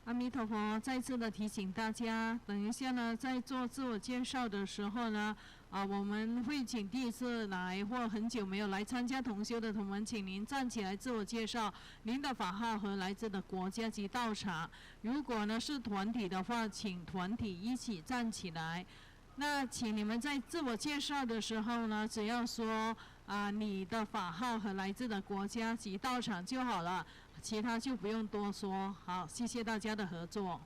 阿弥陀佛，再次的提醒大家，等一下呢，在做自我介绍的时候呢，我们会请第一次来或很久没有来参加同修的同门，请您站起来自我介绍您的法号和来自的国家及道场。如果呢是团体的话，请团体一起站起来。那请你们在自我介绍的时候呢，只要说你的法号和来自的国家及道场就好了，其他就不用多说。好，谢谢大家的合作。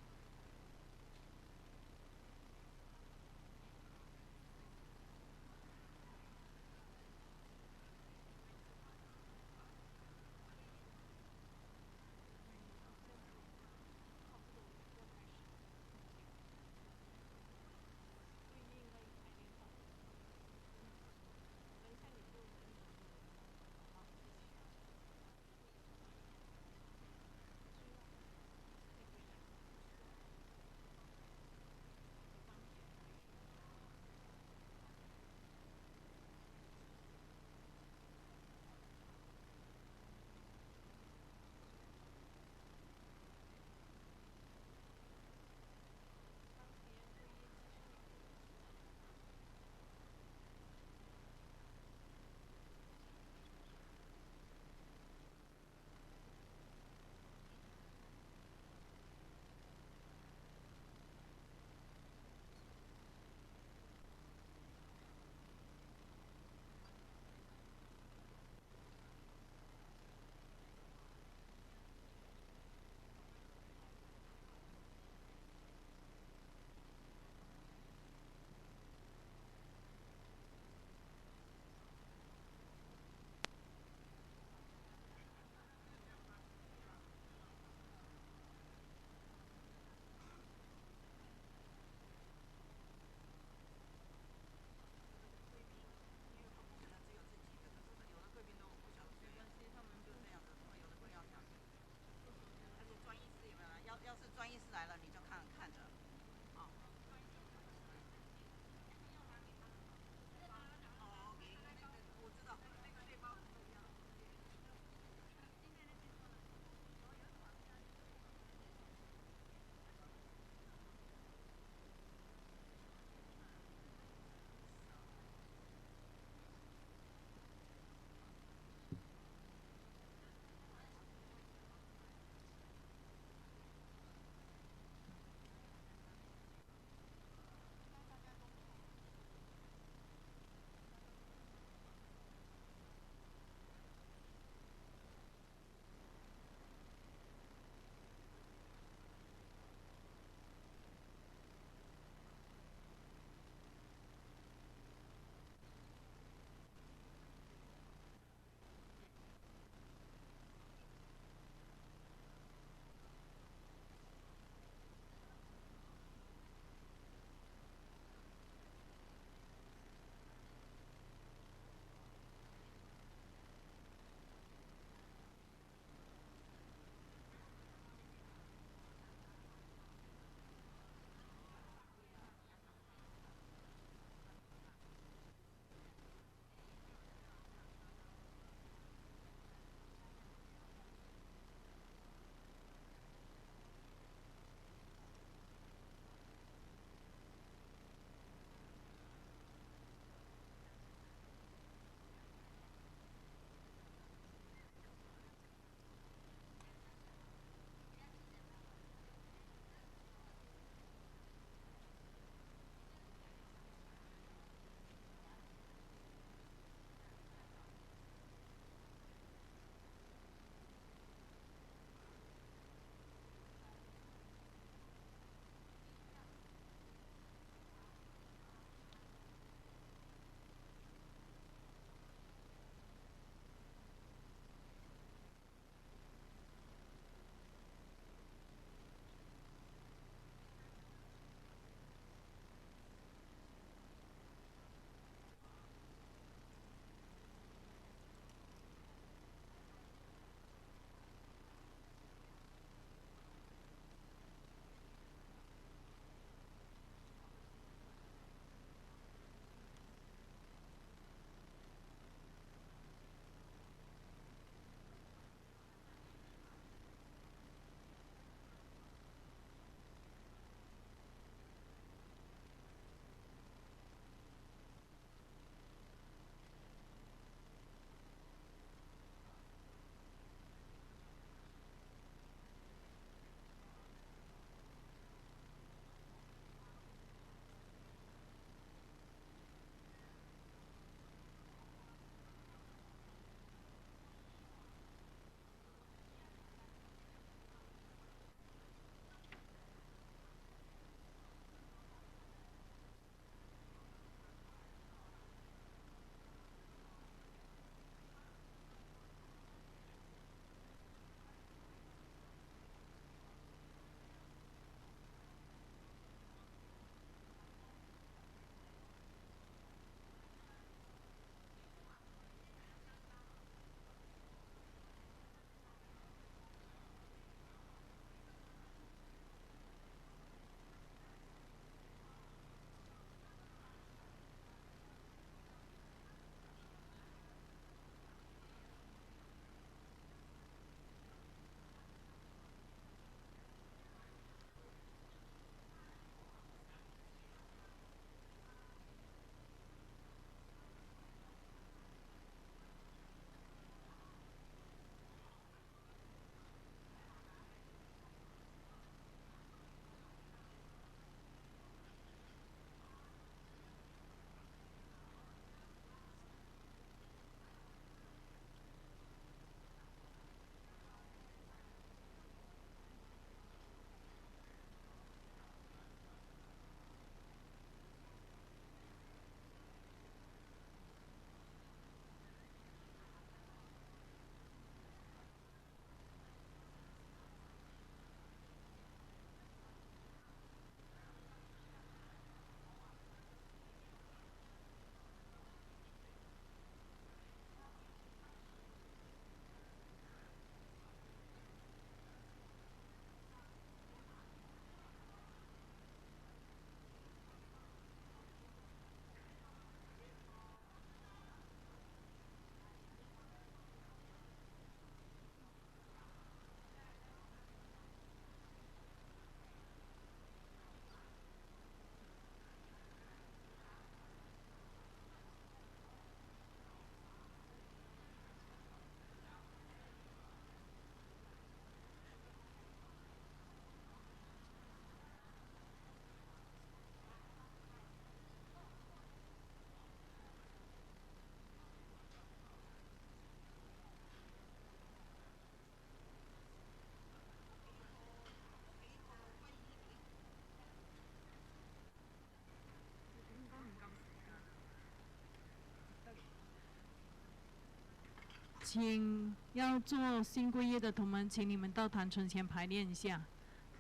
请要做新皈依的同门，请你们到坛城前排练一下，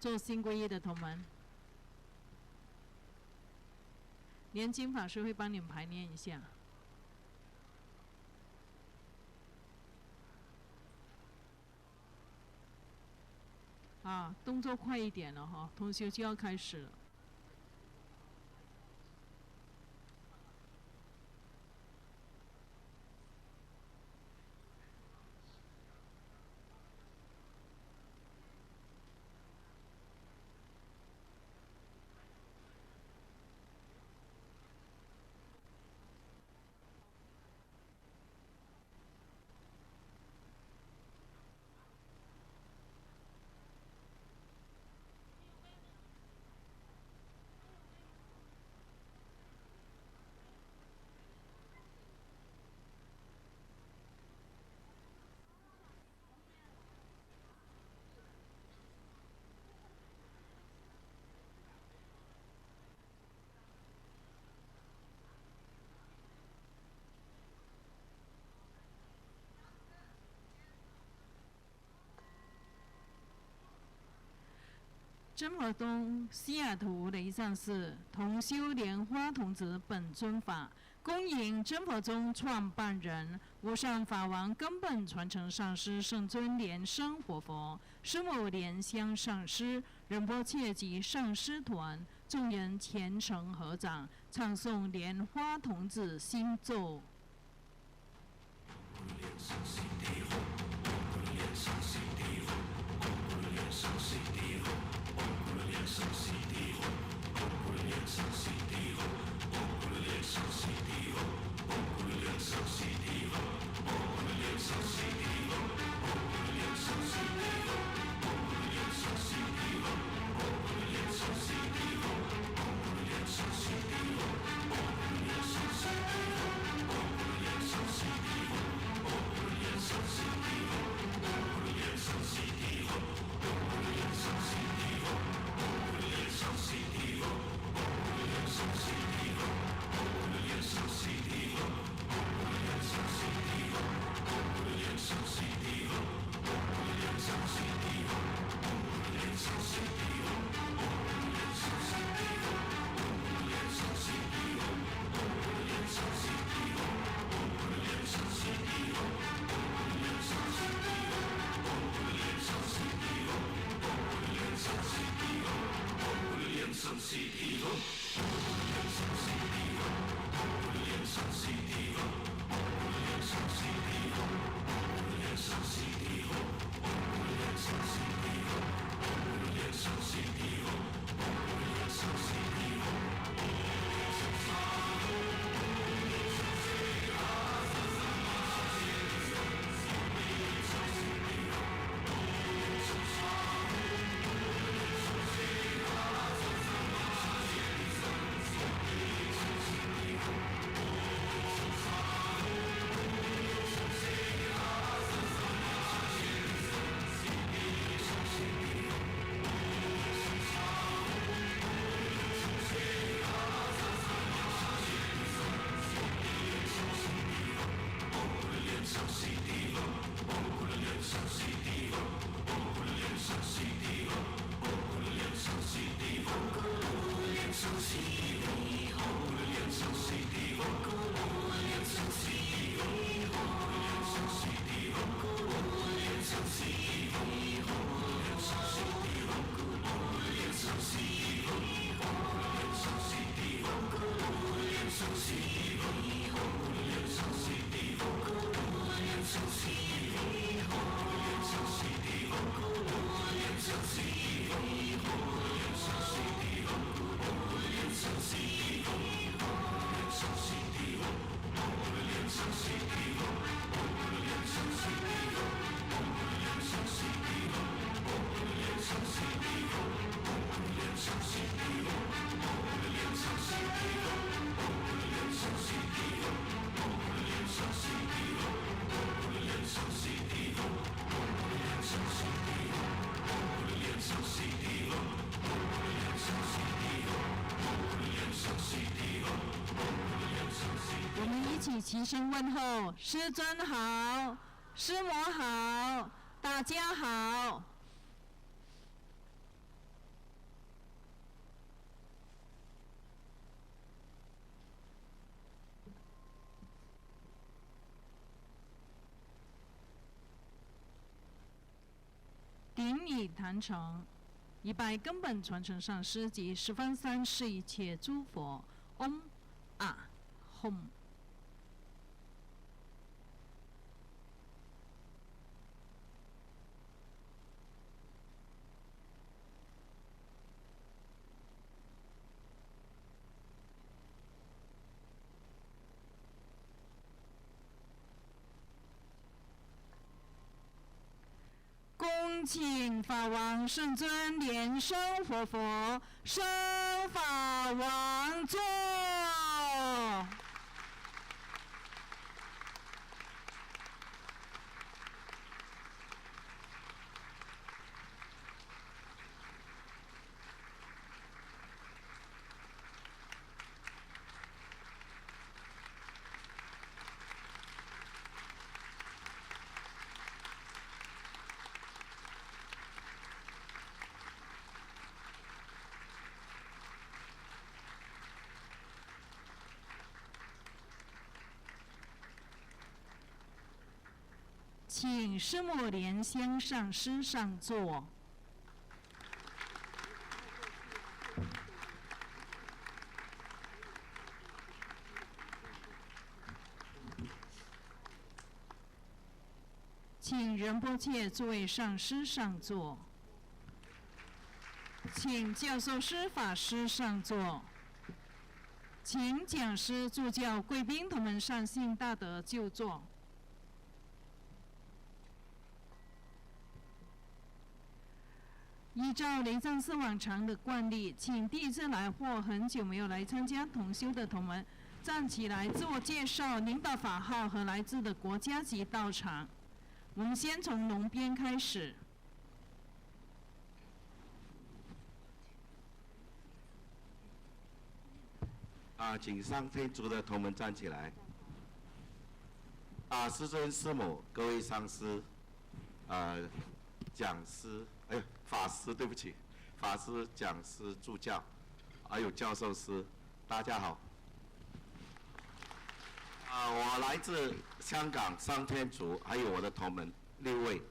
做新皈依的同门。莲金法师会帮你们排练一下。动作快一点了哈，同修就要开始了。真佛东西雅图雷上寺同修莲花童子本尊法，恭迎真佛宗创办人无上法王根本传承上师圣尊莲生活佛，师母莲香上师，仁波切及上师团众人虔诚合掌，唱诵莲花童子心咒。齐声问候，师尊好，师母好，大家好。顶礼坛城，以拜根本传承上师及十方三世一切诸佛。嗡啊吽。恭请法王圣尊莲生活佛升法王座。请师母莲香上师上座。请仁波切诸位上师上座。请教授师法师上座。请讲师助教贵宾同门善信大德就座。依照雷藏寺往常的惯例，请第一次来或很久没有来参加同修的同门站起来自我介绍您的法号和来自的国家及道场。我们先从龙边开始。请上天竺的同门站起来。师尊、师母、各位上师、讲师。法师，对不起，法师、讲师、助教，还有教授师，大家好。我来自香港上天竺，还有我的同门6位，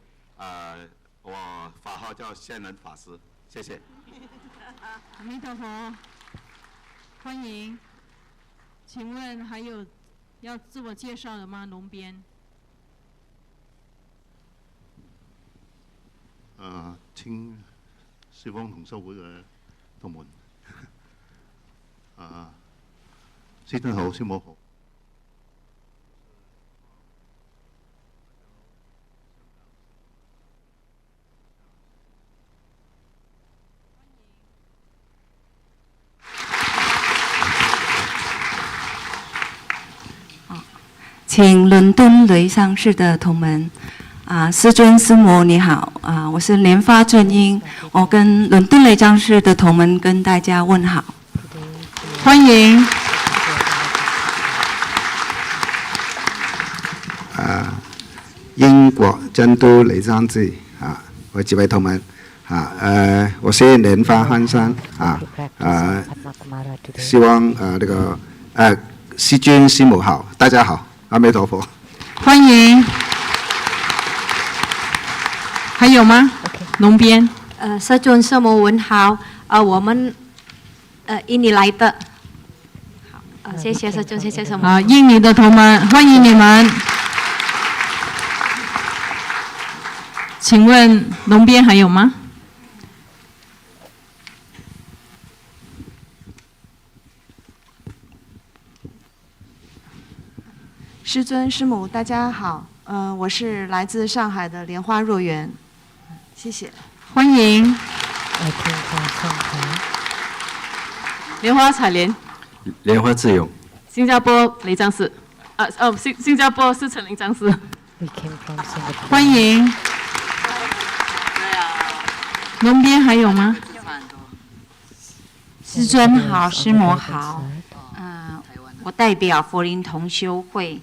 我法号叫仙人法师，谢谢。阿弥陀佛，欢迎。请问还有要自我介绍的吗？龙边。請四方同修會嘅同門，師尊好，師母好。请伦敦雷上市的同门。师尊师母你好，我是莲花正英，我跟伦敦雷藏寺的同门跟大家问好，欢迎。英国真都雷藏寺我几位同门我是莲花汉山希望师尊师母好，大家好，阿弥陀佛，欢迎。还有吗？龙边。师尊师母文好，我们印尼来的，好，谢谢师尊，谢谢师母。印尼的同门，欢迎你们。请问龙边还有吗？师尊师母大家好，我是来自上海的莲花若园。谢谢，欢迎。莲花彩莲，莲花智勇，新加坡雷藏寺，新加坡四城雷藏寺，欢迎。龙边还有吗？师尊好，师母好，我代表佛林同修会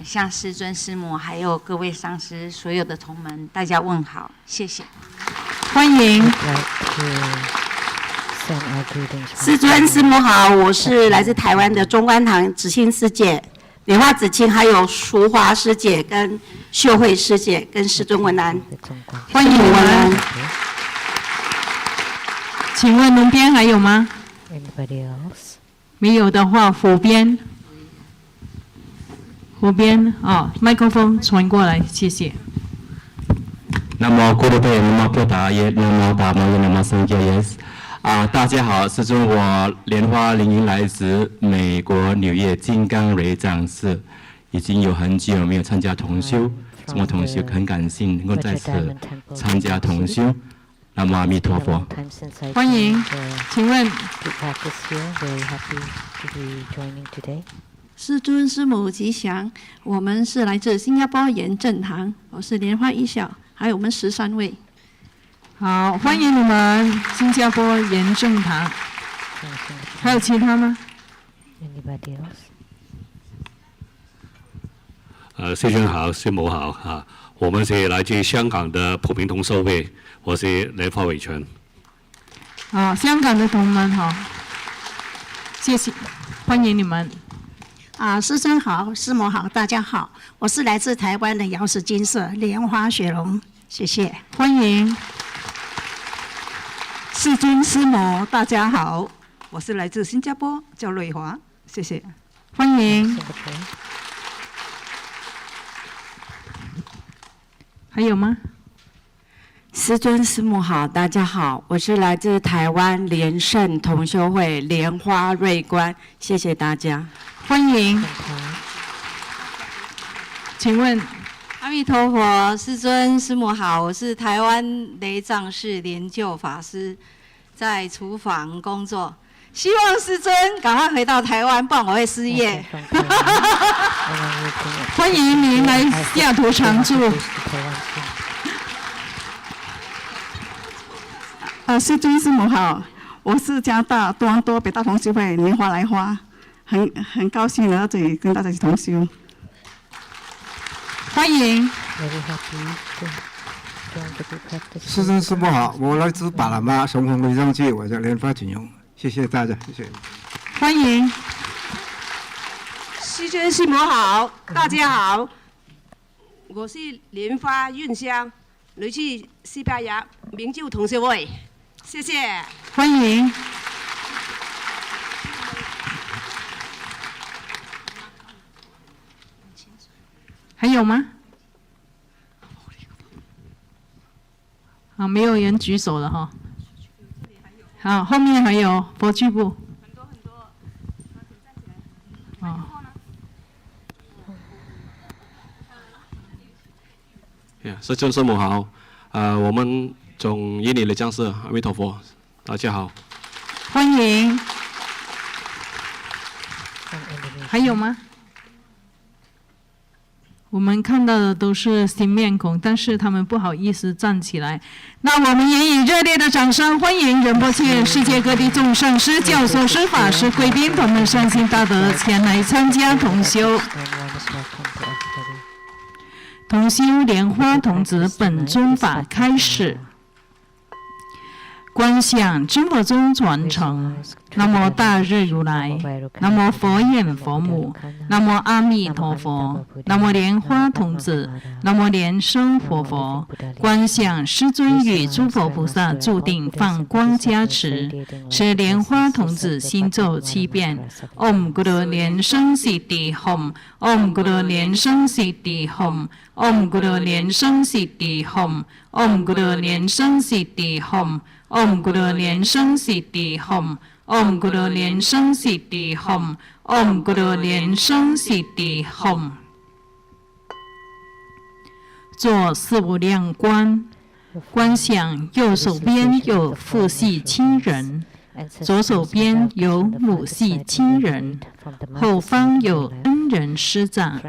向师尊师母还有各位上师所有的同门大家问好，谢谢。欢迎。师尊师母好，我是来自台湾的中观堂子清师姐、莲花子清，还有淑华师姐跟秀慧师姐跟师尊文安，欢迎文安。请问龙边还有吗？没有的话，湖边麦克风传过来，谢谢。那么古鲁贝，那么布达耶，那么达摩耶，那么僧伽耶。大家好，师尊，我莲花灵音来自美国纽约金刚瑞藏寺，已经有很久没有参加同修，什么同修很感谢能够在此参加同修。那么阿弥陀佛。欢迎，请问。师尊师母吉祥，我们是来自新加坡严正堂，我是莲花一小，还有我们13位。好，欢迎你们新加坡严正堂。还有其他吗？师尊好，师母好啊！我们是来自香港的普平同修会，我是莲花伟全。好，香港的同门好，谢谢，欢迎你们。师尊好，师母好，大家好，我是来自台湾的瑶石金色莲花雪龙，谢谢，欢迎。师尊师母大家好，我是来自新加坡，叫瑞华，谢谢，欢迎。还有吗？师尊师母好，大家好，我是来自台湾莲圣同修会莲花瑞观，谢谢大家，欢迎。请问，阿弥陀佛，师尊师母好，我是台湾雷藏寺莲救法师，在厨房工作，希望师尊赶快回到台湾，不然我会失业。欢迎您来西雅图常住。师尊师母好，我是加拿大多伦多北大同修会莲花来花，很高兴来到这里跟大家一起同修。欢迎。师尊师母好，我来自巴拿马雄风雷藏界，我叫莲花锦荣，谢谢大家，谢谢。欢迎。师尊师母好，大家好，我是莲花运香，来自西班牙明救同修会，谢谢。欢迎。还有吗？没有人举手了哈。好，后面还有佛具部。师尊师母好，我们从印尼雷藏寺，阿弥陀佛，大家好。欢迎。还有吗？我们看到的都是新面孔，但是他们不好意思站起来。那我们也以热烈的掌声欢迎仁波切、世界各地众上师、教授师、法师、贵宾同们善心大德前来参加同修。同修莲花童子本尊法开始。观想真佛宗传承，南无大日如来，南无佛眼佛母，南无阿弥陀佛，南无莲花童子，南无莲生活佛。观想师尊与诸佛菩萨注定放光加持，持莲花童子心咒7遍：Om Guru 莲生悉地 Hum，Om Guru 莲生悉地 Hum，Om Guru 莲生悉地 Hum，Om Guru 莲生悉地 Hum。Om Guru 莲生悉地 Hum，Om Guru 莲生悉地 Hum，Om Guru 莲生悉地 Hum。做四无量观，观想右手边有父系亲人，左手边有母系亲人，后方有恩人师长，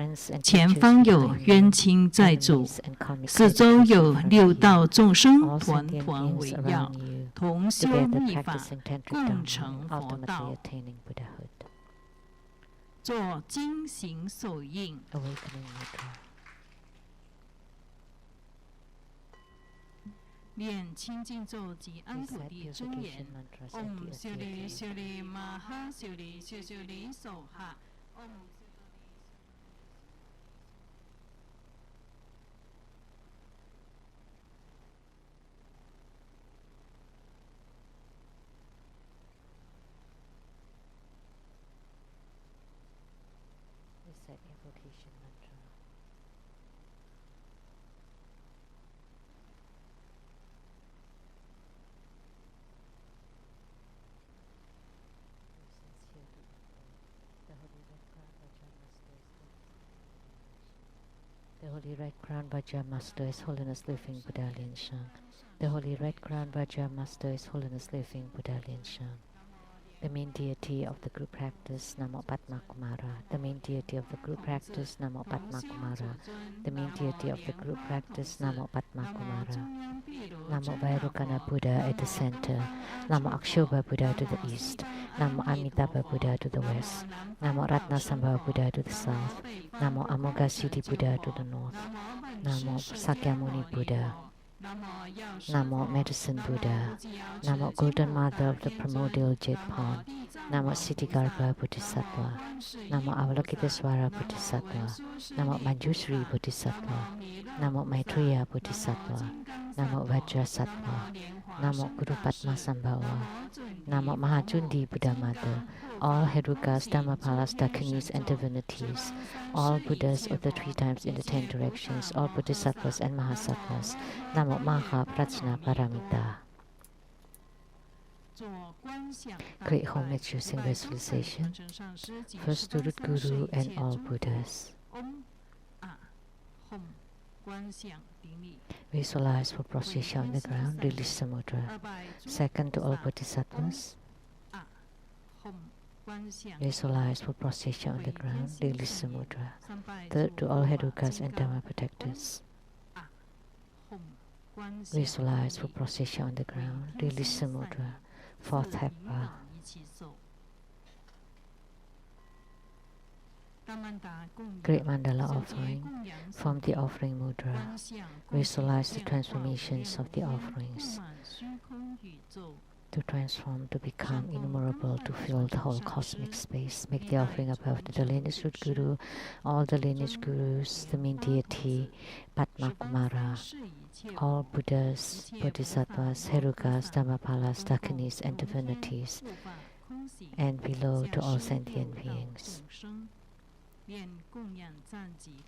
前方有冤亲债主，四周有6道众生团团围绕，同修密法，共成佛道。做经行手印。 Awakening mudra. 念清净咒及安土地真言。唵修利修利玛哈修利修修利手哈。唵。 Recite invocation mantra. The Holy Red Crown Vajra Master, His Holiness Living Buddha Lin Shang. The Holy Red Crown Vajra Master, His Holiness Living Buddha Lin Shang. The main deity of the group practice, Namo Padmakumara. The main deity of the group practice, Namo Padmakumara. The main deity of the group practice, Namo Padmakumara. Namo Vairukana Buddha at the center. Namo Akshobha Buddha to the east. Namo Amitabha Buddha to the west. Namo Ratnasambhava Buddha to the south. Namo Amoghasiddhi Buddha to the north. Namo Sakyamuni Buddha. Namo Medicine Buddha. Namo Golden Mother of the Primordial Jade Pond. Namo Siddhigarbha Bodhisattva. Namo Avalokitesvara Bodhisattva. Namo Manjushri Bodhisattva. Namo Maitreya Bodhisattva. Namo Vajrasattva. Namo Guru Padmasambhava. Namo Mahajundi Buddha Mother. All Herukas, Dhammapalas, Dakinis, and divinities, all Buddhas of the 3 times in the 10 directions, all Bodhisattvas and Mahasattvas, Namo Maha Prajna Paramita. Great homage using visualization, first to root Guru and all Buddhas. Visualize for prostration on the ground, release the mudra. Second to all Bodhisattvas. Visualize for prostration on the ground, release the mudra. Third to all Herukas and Dhamma protectors. Visualize for prostration on the ground, release the mudra. Fourth Hepa. Great mandala offering from the offering mudra. Visualize the transformations of the offerings. To transform, to become innumerable, to fill the whole cosmic space. Make the offering above to the lineage root Guru, all the lineage Gurus, the main deity, Padmakumara, all Buddhas, Bodhisattvas, Herukas, Dhammapalas, Dakinis, and divinities, and below to all sentient beings.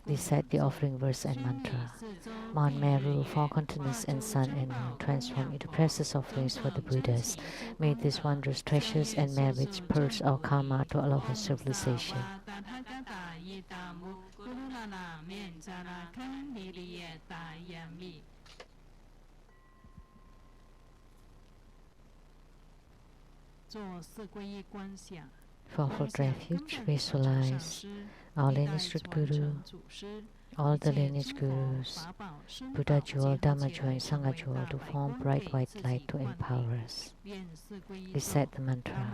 Recite the offering verse and mantra. Mount Meru, 4 continents and sun and moon, transform into precious offerings for the Buddhas. May these wondrous treasures and merits purge our karma to allow for civilization. Fourfold refuge, visualize our lineage root Guru, all the lineage Gurus, Buddha jewel, Dhamma jewel, and Sangha jewel to form bright white light to empower us. Recite the mantra.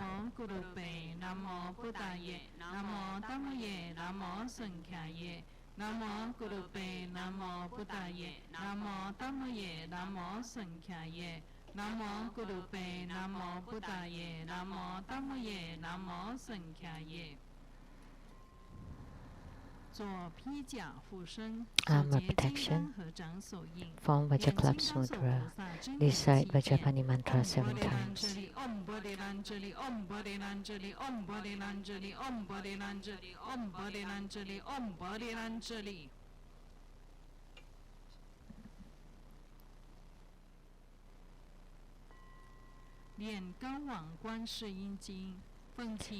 Namo Buddhaye, Namo Dhammaye, Namo Sankhyaye, Namo Gurupe, Namo Buddhaye, Namo Dhammaye, Namo Sankhyaye, Namo Gurupe, Namo Buddhaye, Namo Dhammaye, Namo Sankhyaye. Armor protection. Form Vajraklapsa mudra. Recite Vajrapani mantra 7 times. Om Bodhilanjali, Om Bodhilanjali, Om Bodhilanjali, Om Bodhilanjali, Om Bodhilanjali, Om Bodhilanjali.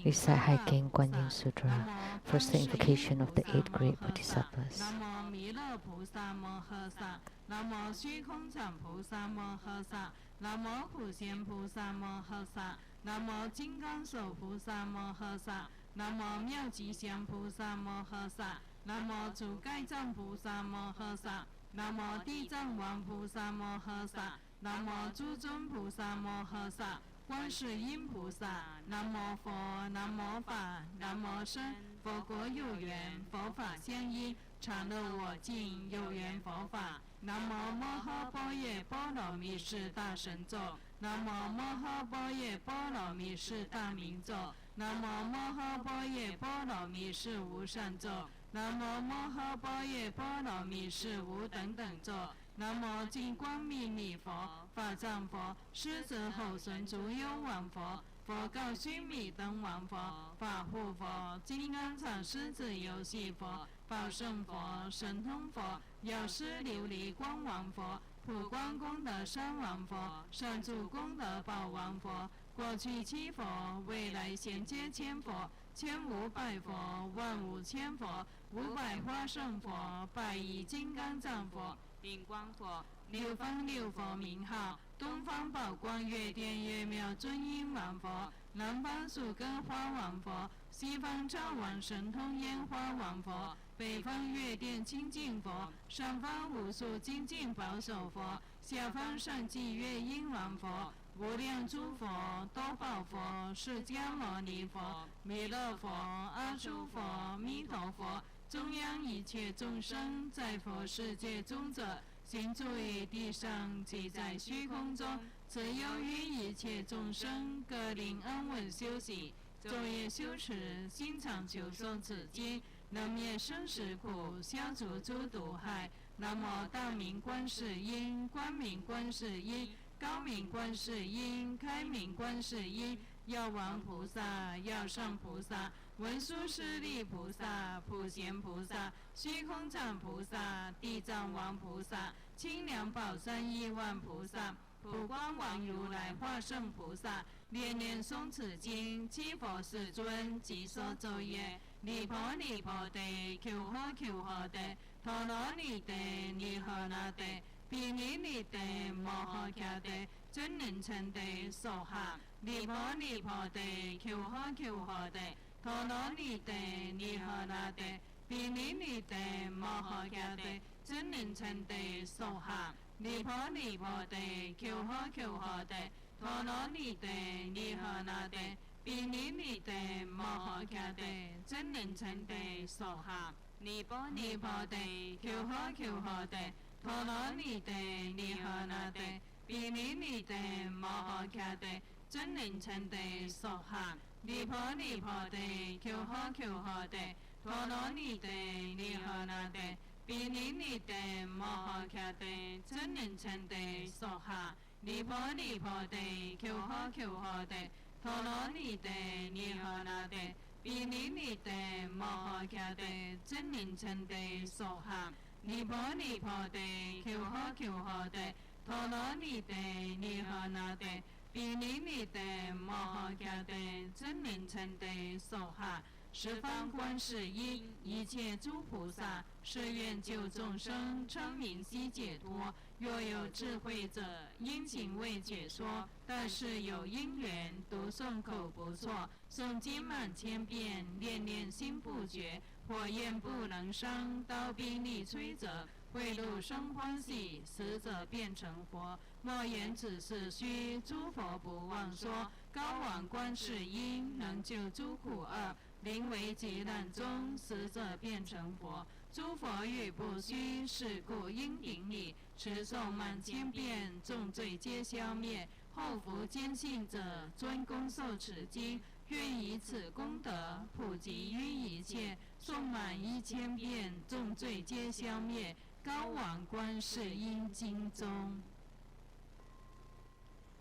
Recite High King Guan Yin Sutra, first the invocation of the 8 great bodhisattvas. Namo Mila Pusa Mohasa, Namo Sri Kong Chan Pusa Mohasa, Namo Kusien Pusa Mohasa, Namo Jinggang Shou Pusa Mohasa, Namo Miao Ji Xian Pusa Mohasa, Namo Zhu Gai Zhang Pusa Mohasa, Namo Di Zhang Wang Pusa Mohasa, Namo Zhu Zun Pusa Mohasa, 观世音菩萨，南无佛，南无法，南无僧，佛国有缘，佛法相依，常乐我净，有缘佛法。南无摩诃般若波罗蜜是大神咒，南无摩诃般若波罗蜜是大明咒，南无摩诃般若波罗蜜是无上咒，南无摩诃般若波罗蜜是无等等咒。南无金光密密佛，法藏佛，狮子吼神足幽王佛，佛告须弥灯王佛，法护佛，金刚藏狮子游戏佛，宝胜佛，神通佛，药师琉璃光王佛，普光功德山王佛，善住功德宝王佛，过去七佛，未来现皆千佛，1500佛，万物千佛，500花胜佛，100亿金刚藏佛，顶光佛，六方六佛名号，东方宝光月殿月妙尊音王佛，南方树根花王佛，西方照王神通烟花王佛，北方月殿清净佛，上方无数精进保守佛，下方上济月音王佛，无量诸佛、多宝佛、释迦牟尼佛、弥勒佛、阿弥佛、弥陀佛，中央一切众生，在佛世界中者，行住于地上，即在虚空中，自由于一切众生，各令安稳休息，昼夜修持，心常求诵此经，能灭生死苦，消除诸毒害。南无大明观世音，光明观世音，高明观世音，开明观世音，药王菩萨，药上菩萨，文殊师利菩萨，普贤菩萨，虚空藏菩萨，地藏王菩萨，清凉宝山亿万菩萨，普光王如来化圣菩萨，念念诵此经，七佛世尊即说咒曰：尼婆尼婆地，求呵求呵地，陀罗尼地，尼诃那地，毗尼尼地，摩诃迦地，真人称地，娑哈。尼婆尼婆地，求呵求呵地，陀罗尼地，尼诃那地，毗尼尼地，摩诃迦地，真人称地，娑哈。尼婆尼婆地，求呵求呵地，陀罗尼地，尼诃那地，毗尼尼地，摩诃迦地，真人称地，娑哈。尼婆尼婆地，求呵求呵地，陀罗尼地，尼诃那地，毗尼尼地，摩诃迦地，真人称地，娑哈。尼婆尼婆地，求呵求呵地，陀罗尼地，尼诃那地，毗尼尼地，摩诃迦地，真人称地，娑哈。尼婆尼婆地，求呵求呵地，陀罗尼地，尼诃那地，毗尼尼地，摩诃迦地，真人称地，娑哈。尼婆尼婆地，求呵求呵地，陀罗尼地，尼诃那地，毗尼尼地，摩诃迦地，真人称地，娑哈。十方观世音，一切诸菩萨，誓愿救众生，称名悉解脱。若有智慧者，应请为解说。但是有因缘，读诵口不错，诵经满千遍，念念心不绝。火焰不能伤，刀兵力摧者，贿赂生欢喜，死者变成佛。莫言此是虚，诸佛不忘说。高往观世音，能救诸苦厄。临危急难中，死者变成佛。诸佛语不虚，是故应顶礼。持诵满千遍，众罪皆消灭。后福坚信者，专攻受此经。愿以此功德，普及于一切。诵满1000遍，众罪皆消灭。高往观世音经中，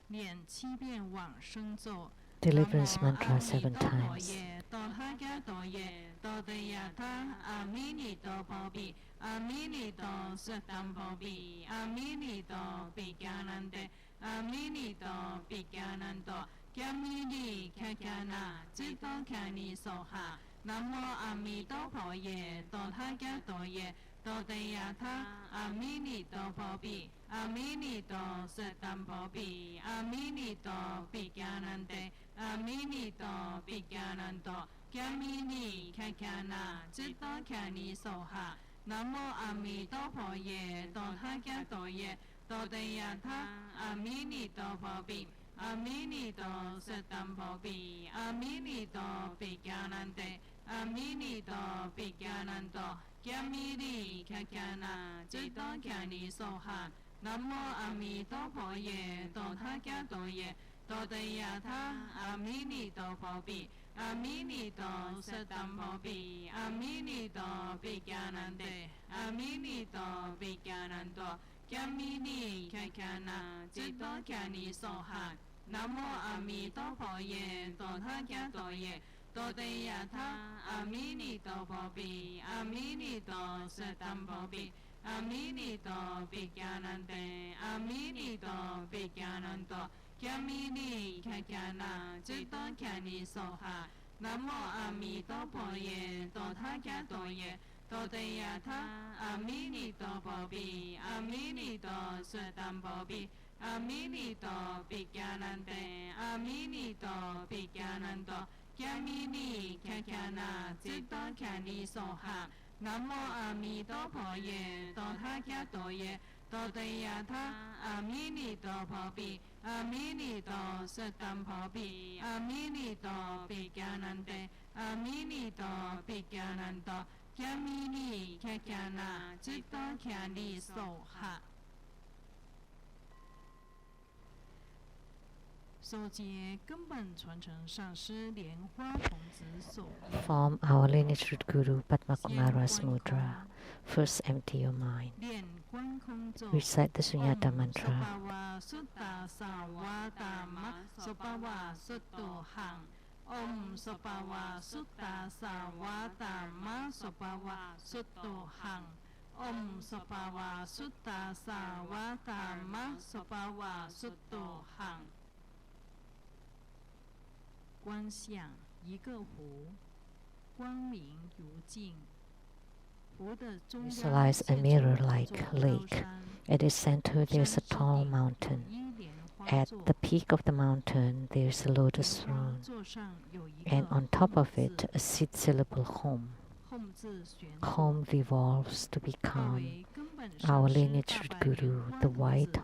念7遍往生咒。Deliverance mantra 7 times. 多他伽多耶，多地亚他，阿弥尼多婆毗，阿弥尼多舍当婆毗，阿弥尼多毗迦南地，阿弥尼多毗迦南多，迦弥尼迦迦那，智多迦尼娑哈。南无阿弥陀佛耶，多他伽多耶，多地亚他，阿弥尼多婆毗，阿弥尼多舍当婆毗，阿弥尼多毗迦南地，阿弥尼多毗迦南多，迦弥尼迦迦那，智多迦尼娑哈。南无阿弥陀佛耶，多他伽多耶，多地亚他，阿弥尼多婆毗，阿弥尼多舍当婆毗，阿弥尼多毗迦南地，阿弥尼多比迦南多，迦弥利卡迦那，最多迦尼娑哈。南无阿弥陀佛耶，多他迦多耶，多得亚他，阿弥尼多佛比，阿弥尼多舍当佛比，阿弥尼多比迦南得，阿弥尼多比迦南多，迦弥利卡迦那，最多迦尼娑哈。南无阿弥陀佛耶，多他迦多耶，多得亚他，阿弥尼多佛比，阿弥尼多舍当佛比。阿弥尼多比迦南得，阿弥尼多比迦南多，迦弥利卡迦那，最多迦尼娑哈。南无阿弥陀佛耶，多他迦多耶，多得亚他，阿弥尼多佛比，阿弥尼多舍当佛比，阿弥尼多比迦南得，阿弥尼多比迦南多，迦弥利卡迦那，最多迦尼娑哈。南无阿弥陀佛耶，多他迦多耶，多得亚他，阿弥尼多佛比，阿弥尼多舍当佛比，阿弥尼多比迦南得，阿弥尼多比迦南多，迦弥利卡迦那，最多迦尼娑哈。首节根本传承上师莲花童子手印。 Form our lineage root guru Padmakumara's mudra. First empty your mind. Recite the Sunyata mantra. Om Sopava Sutta Savadhamma Sopava Suttohang. Om Sopava Sutta Savadhamma Sopava Suttohang. 观想一个湖，光明如镜。湖的中央 Visualize a mirror-like lake. At its center there's a tall mountain. At the peak of the mountain there's a lotus throne. And on top of it a six-syllable home. Home evolves to become our lineage root guru, the white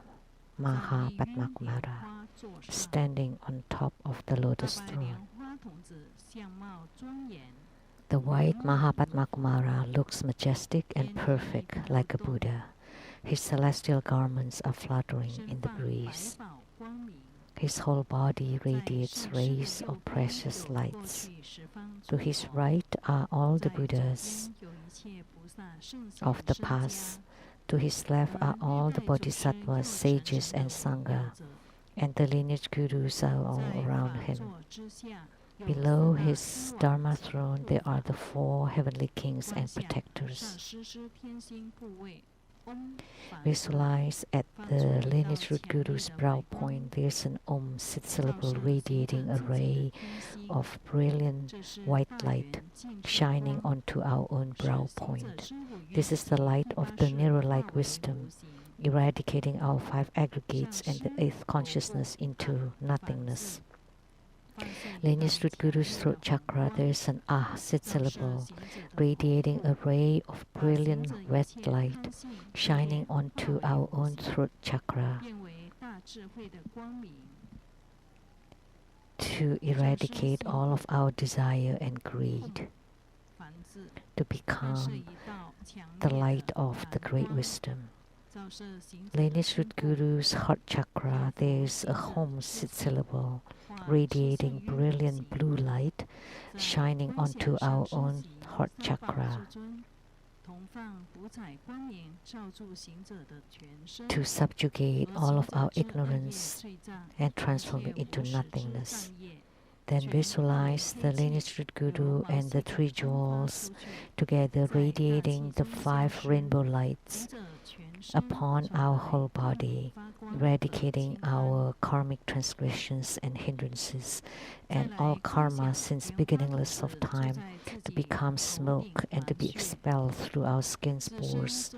Maha Padmakumara, standing on top of the lotus throne. The white Maha Padmakumara looks majestic and perfect like a Buddha. His celestial garments are fluttering in the breeze. His whole body radiates rays of precious lights. To his right are all the Buddhas of the past. To his left are all the bodhisattvas, sages and sangha, and the lineage gurus are all around him. Below his Dharma throne there are the four heavenly kings and protectors. Visualize at the lineage root guru's brow point there's an Om six-syllable radiating a ray of brilliant white light shining onto our own brow point. This is the light of the mirror-like wisdom, eradicating our five aggregates and the eighth consciousness into nothingness. Lineage root guru's throat chakra there is an Ah six-syllable radiating a ray of brilliant red light shining onto our own throat chakra to eradicate all of our desire and greed, to become the light of the great wisdom. Lineage root guru's heart chakra there is a Hom six-syllable radiating brilliant blue light shining onto our own heart chakra to subjugate all of our ignorance and transform it into nothingness. Then visualize the lineage root guru and the three jewels together radiating the five rainbow lights upon our whole body, eradicating our karmic transgressions and hindrances and all karma since beginningless of time to become smoke and to be expelled through our skin's pores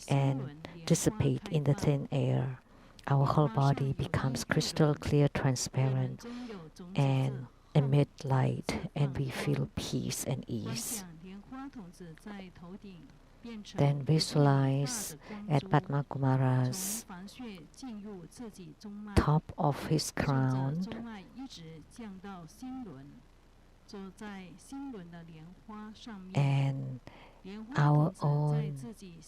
and dissipate in the thin air. Our whole body becomes crystal clear, transparent, and emit light, and we feel peace and ease. Then visualize at Padmakumara's top of his crown and our own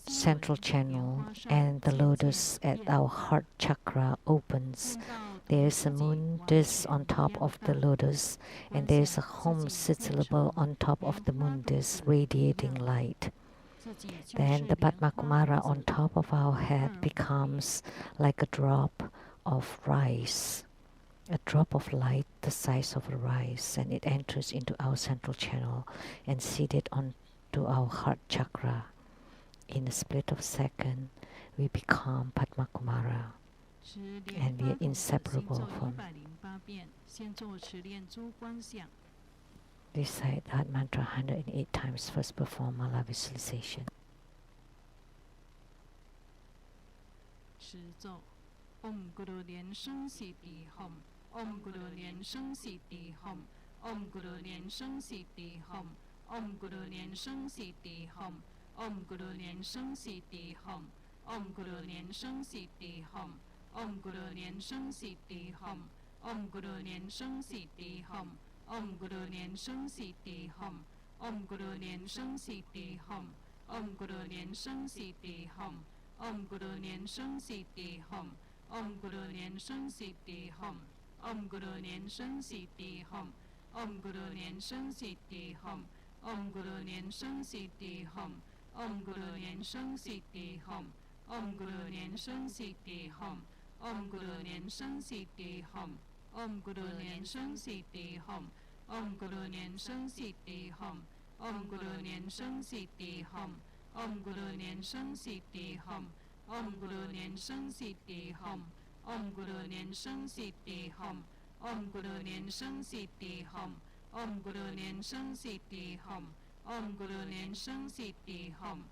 central channel, and the lotus at our heart chakra opens. There is a moon disk on top of the lotus, and there is a home syllable on top of the moon disk radiating light. Then the Padmakumara on top of our head becomes like a drop of rice, a drop of light the size of a rice, and it enters into our central channel and seated onto our heart chakra. In a split of a second, we become Padmakumara, and we are inseparable from. Recite that mantra 108 times. First perform mala visualization. 唵咕噜连声悉地吽，唵咕噜连声悉地吽，唵咕噜连声悉地吽，唵咕噜连声悉地吽，唵咕噜连声悉地吽，唵咕噜连声悉地吽，唵咕噜连声悉地吽，唵咕噜连声悉地吽，唵咕噜连声悉地吽，唵咕噜连声悉地吽，唵咕噜连声悉地吽，唵咕噜连声悉地吽。Om Guru Nian Sheng Si Di Hum, Om Guru Nian Sheng Si Di Hum, Om Guru Nian Sheng Si Di Hum, Om Guru Nian Sheng Si Di Hum, Om Guru Nian Sheng Si Di Hum, Om Guru Nian Sheng Si Di Hum, Om Guru Nian Sheng Si Di Hum, Om Guru Nian Sheng Si Di Hum, Om Guru Nian Sheng Si Di Hum, Om Guru Nian Sheng Si Di Hum, Om Guru Nian Sheng Si Di Hum. Om Guru Nian Sheng Si Di Hum, Om Guru Nian Sheng Si Di Hum, Om Guru Nian Sheng Si Di Hum, Om Guru Nian Sheng Si Di Hum, Om Guru Nian Sheng Si Di Hum, Om Guru Nian Sheng Si Di Hum, Om Guru Nian Sheng Si Di Hum, Om Guru Nian Sheng Si Di Hum, Om Guru Nian Sheng Si Di Hum, Om Guru Nian Sheng Si Di Hum,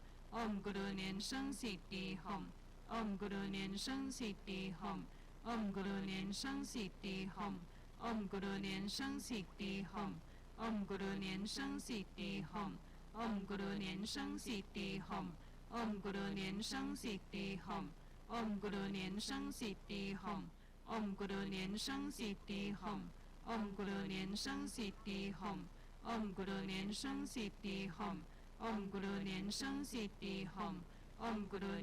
Om Guru Nian Sheng Si Di Hum. Om Guru Nian Sheng Si Di Hum, Om Guru Nian Sheng Si Di Hum, Om Guru Nian Sheng Si Di Hum, Om Guru Nian Sheng Si Di Hum, Om Guru Nian Sheng Si Di Hum, Om Guru Nian Sheng Si Di Hum, Om Guru Nian Sheng Si Di Hum, Om Guru Nian Sheng Si Di Hum, Om Guru Nian Sheng Si Di Hum, Om Guru Nian Sheng Si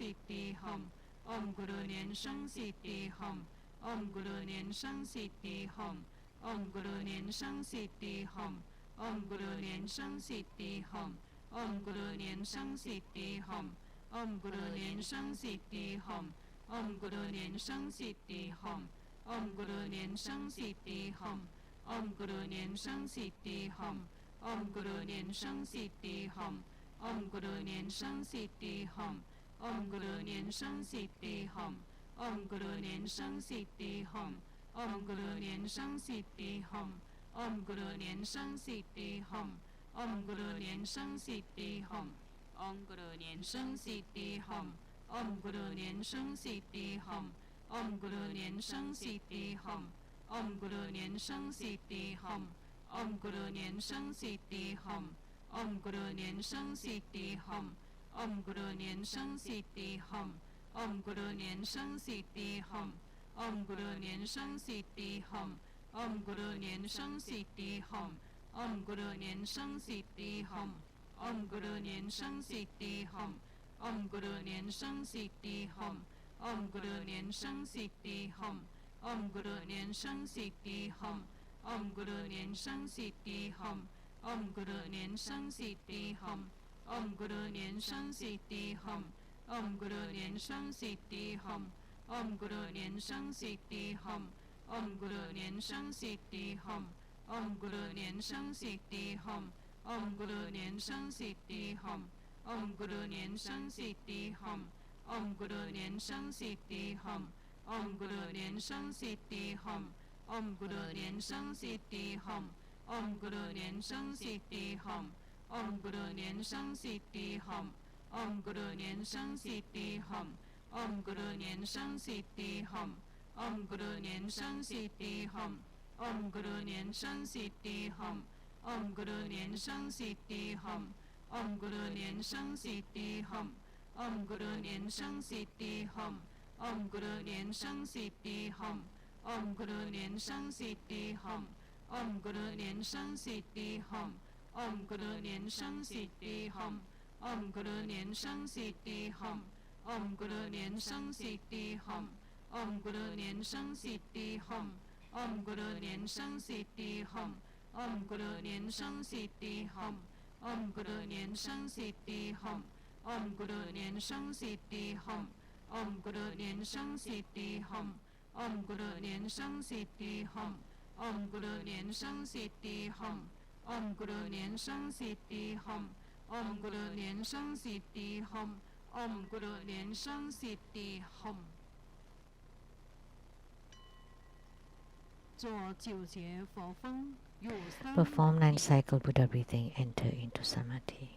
Di Hum, Om Guru Nian Sheng Si Di Hum. Om Guru Nian Sheng Si Di Hum, Om Guru Nian Sheng Si Di Hum, Om Guru Nian Sheng Si Di Hum, Om Guru Nian Sheng Si Di Hum, Om Guru Nian Sheng Si Di Hum, Om Guru Nian Sheng Si Di Hum, Om Guru Nian Sheng Si Di Hum, Om Guru Nian Sheng Si Di Hum, Om Guru Nian Sheng Si Di Hum, Om Guru Nian Sheng Si Di Hum, Om Guru Nian Sheng Si Di Hum. Om Guru Nian Sheng Si Di Hum, Om Guru Nian Sheng Si Di Hum, Om Guru Nian Sheng Si Di Hum, Om Guru Nian Sheng Si Di Hum, Om Guru Nian Sheng Si Di Hum, Om Guru Nian Sheng Si Di Hum, Om Guru Nian Sheng Si Di Hum, Om Guru Nian Sheng Si Di Hum, Om Guru Nian Sheng Si Di Hum, Om Guru Nian Sheng Si Di Hum, Om Guru Nian Sheng Si Di Hum. Om Guru Nian Sheng Si Di Hum, Om Guru Nian Sheng Si Di Hum, Om Guru Nian Sheng Si Di Hum, Om Guru Nian Sheng Si Di Hum, Om Guru Nian Sheng Si Di Hum, Om Guru Nian Sheng Si Di Hum, Om Guru Nian Sheng Si Di Hum, Om Guru Nian Sheng Si Di Hum, Om Guru Nian Sheng Si Di Hum, Om Guru Nian Sheng Si Di Hum, Om Guru Nian Sheng Si Di Hum. Om Guru Nian Sheng Si Di Hum, Om Guru Nian Sheng Si Di Hum, Om Guru Nian Sheng Si Di Hum, Om Guru Nian Sheng Si Di Hum, Om Guru Nian Sheng Si Di Hum, Om Guru Nian Sheng Si Di Hum, Om Guru Nian Sheng Si Di Hum, Om Guru Nian Sheng Si Di Hum, Om Guru Nian Sheng Si Di Hum, Om Guru Nian Sheng Si Di Hum, Om Guru Nian Sheng Si Di Hum. Om Guru Nian Sheng Si Di Hum, Om Guru Nian Sheng Si Di Hum, Om Guru Nian Sheng Si Di Hum, Om Guru Nian Sheng Si Di Hum, Om Guru Nian Sheng Si Di Hum, Om Guru Nian Sheng Si Di Hum, Om Guru Nian Sheng Siddhi Hum. Om Guru Nian Sheng Siddhi Hum. Om Guru Nian Sheng Siddhi Hum. Om Guru Nian Sheng Siddhi Hum. Om Guru Nian Sheng Siddhi Hum. Om Guru Nian Sheng Siddhi Hum. Om Guru Nian Sheng Siddhi Hum. Om Guru Nian Sheng Siddhi Hum. Om Guru Nian Sheng Siddhi Hum. Om Guru Nian Sheng Siddhi Hum. Om Guru Nian Sheng Siddhi Hum. Om Guru Nian Sheng Siddhi Hum. Om Guru Nian Sheng Siddhi Hum. Om Guru Nian Sheng Siddhi Hum. Om Guru Nian Sheng Siddhi Hum. 做9节佛风，有三 Perform 9 cycle Buddha breathing, enter into samadhi.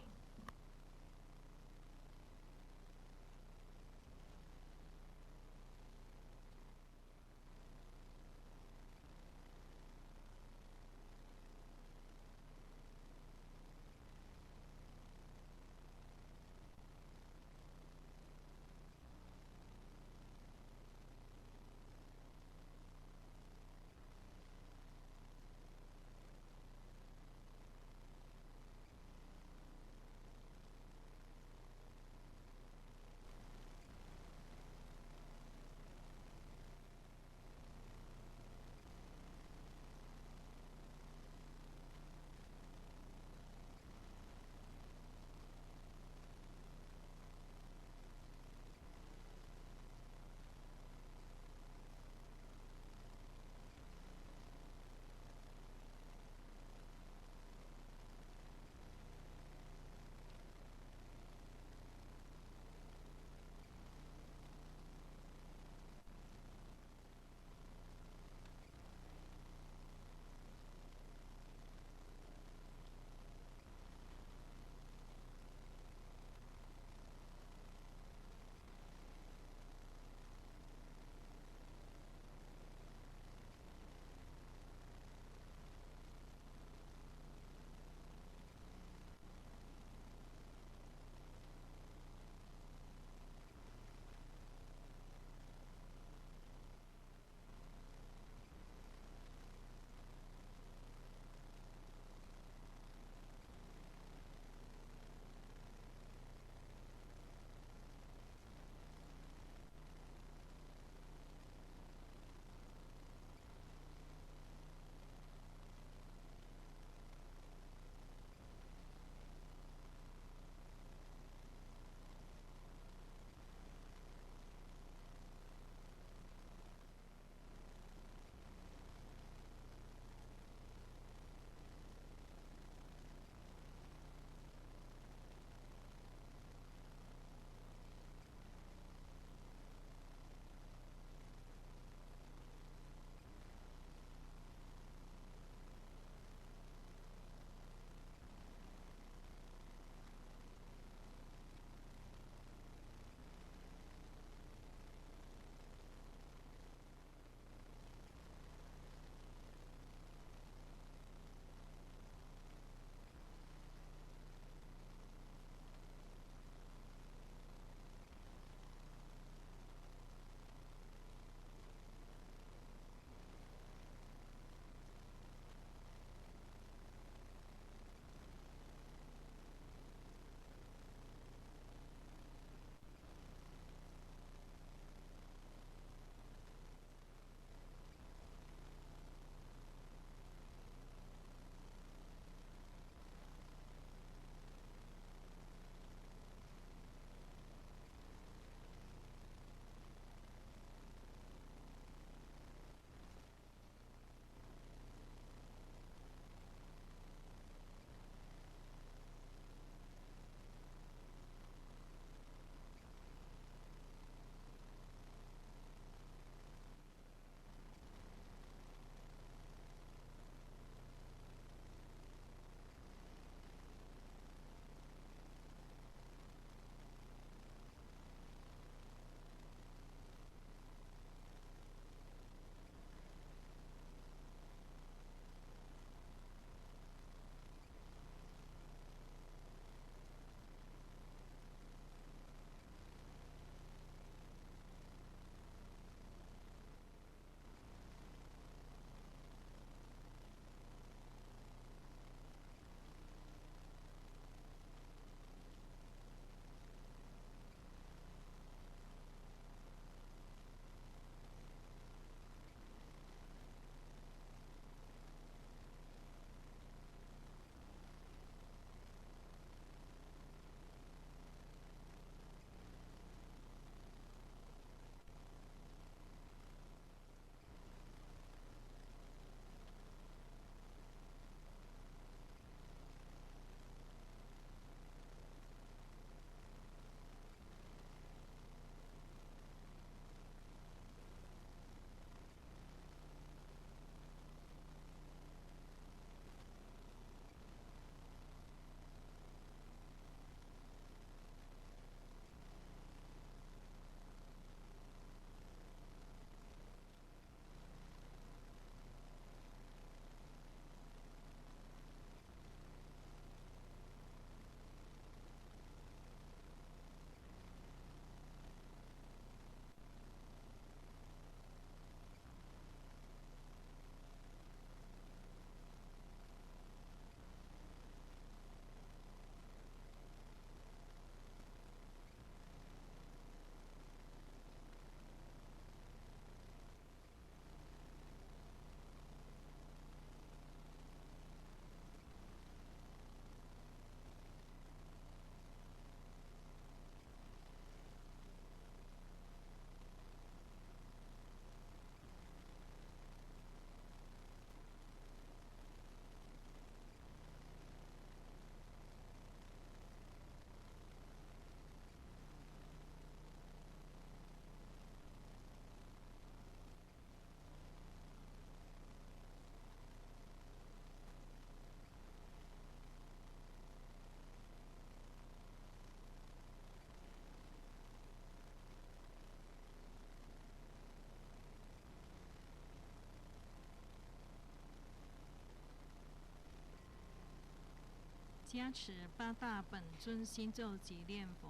加持八大本尊心咒及念佛。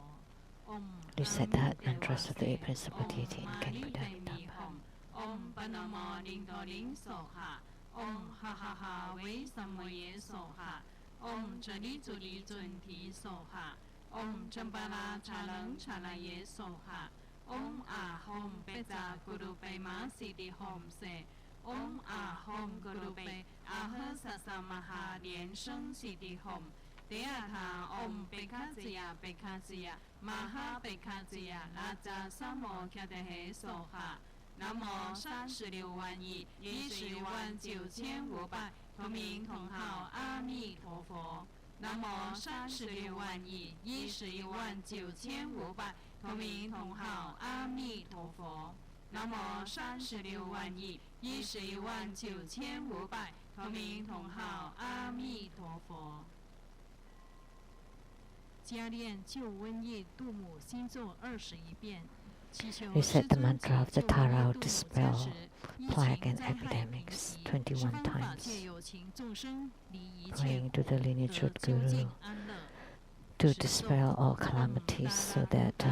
Recite the heart mantras of the eight principal deity in Ken Buddha Dhamma. Om Padnamo Ling Do Ling Soha. Om Ha Ha Ha Wei Samoye Soha. Om Jali Juli Jun Ti Soha. Om Jambala Chalang Chalaye Soha. Om A Hom Beja Guru Pe Ma Sidi Hom Se. Om A Hom Guru Pe Aha Sasa Maha Lian Sheng Sidi Hom. 第二堂 Om 贝卡兹呀贝卡兹呀玛哈贝卡兹呀拉扎萨摩卡德黑梭哈。南无36万亿11万9500同名同号阿弥陀佛。南无36万亿11万9500同名同号阿弥陀佛。南无36万亿11万9500同名同号阿弥陀佛。加练救瘟疫度母心咒21遍。Recite the mantra of the Tara to dispel plague and epidemics 21 times, praying to the lineage root Guru to dispel all calamities so that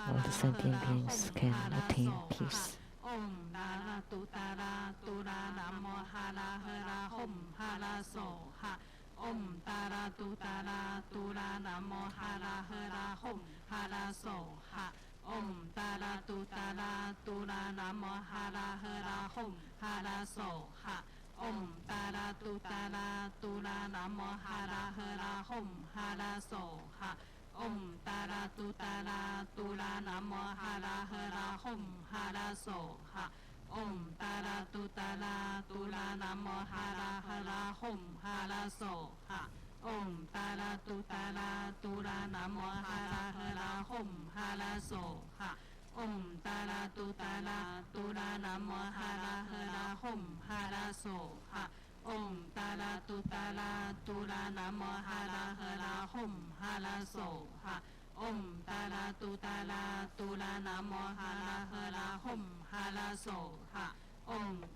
all the sentient beings can attain peace. Om Tara Tu Tara Tura Namo Hara Hara Hom Hara Soha. Om Tara Tu Tara Tura Namo Hara Hara Hom Hara Soha. Om Tara Tu Tara Tura Namo Hara Hara Hom Hara Soha. Om Tara Tu Tara Tura Namo Hara Hara Hom Hara Soha. Om Tara Tu Tara Tura Namo Hara Hara Hom Hara Soha. Om Tara Tu Tara Tura Namo Hara Hara Hom Hara Soha. Om Tara Tu Tara Tura Namo Hara Hara Hom Hara Soha. Om Tara Tu Tara Tura Namo Hara Hara Hom Hara Soha. Om Tara Tu Tara Tura Namo Hara Hara Hom Hara Soha. Om Tara Tu Tara Tura Namo Hara Hara Hom Hara Soha. Om Tara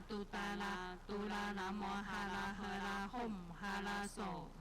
Tu Tara Tura Namo Hara Hara Hom Hara Soha.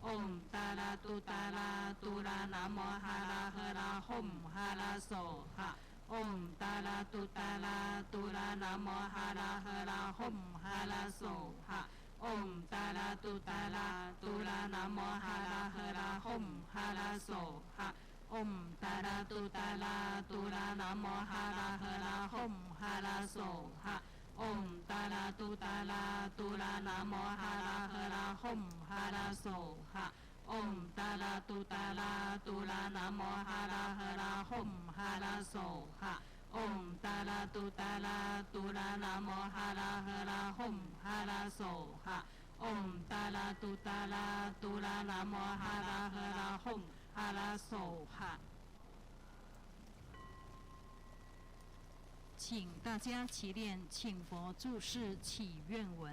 Om Tara Tu Tara Tura Namo Hara Hara Hom Hara Soha. Om Tara Tu Tara Tura Namo Hara Hara Hom Hara Soha. Om Tara Tu Tara Tura Namo Hara Hara Hom Hara Soha. Om Tara Tu Tara Tura Namo Hara Hara Hom Hara Soha. Om Tara Tu Tara Tura Namo Hara Hara Hom Hara Soha. Om Tara Tu Tara Tura Namo Hara Hara Hom Hara Soha. Om Tara Tu Tara Tura Namo Hara Hara Hom Hara Soha. Om Tara Tu Tara Tura Namo Hara Hara Hom Hara Soha。请大家齐念，请佛注释祈愿文。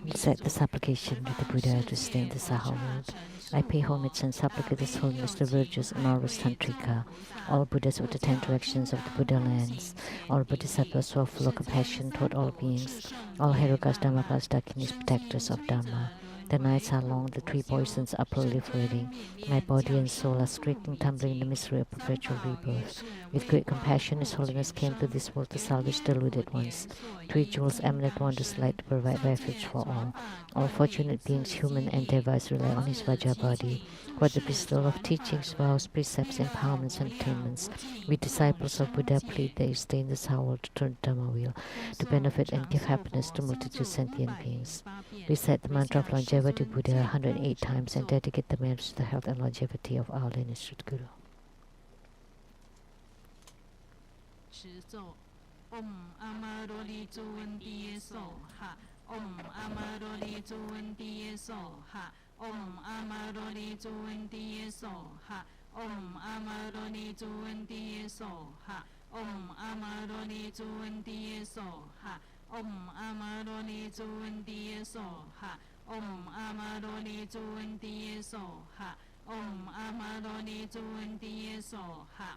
Recite the supplication to the Buddha to stay in the Saha world. I pay homage and supplicate His Holiness the Virtuous Honorable Tantrika, all Buddhas with the 10 directions of the Buddha lands, all Bodhisattvas who are full of compassion toward all beings, all Herukas, Dhammakas, Dakinis, protectors of Dhamma. The nights are long, the 3 poisons are proliferating. My body and soul are squeaking, tumbling in the misery of perpetual rebirth. With great compassion, His Holiness came to this world to salvage the deluded ones. 3 jewels eminent wonders light to provide refuge for all. All fortunate beings, human and devas, rely on His Vajra body for the bestowal of teachings, vows, precepts, empowerments, and attainments. We disciples of Buddha plead that you stay in this world to turn the Dhamma wheel, to benefit and give happiness to multitude sentient beings. Recite the mantra of longevity Buddha 108 times and dedicate the mantras to the health and longevity of our lineage Guru. Om Amaroli Juvendi Soha. Om Amaroli Juvendi Soha. Om Amaroli Juvendi Soha. Om Amaroli Juvendi Soha. Om Amaroli Juvendi Soha. Om Amaroli Juvendi Soha. Om Amaroli Juvendi Soha. Om Amaroli Juvendi Soha.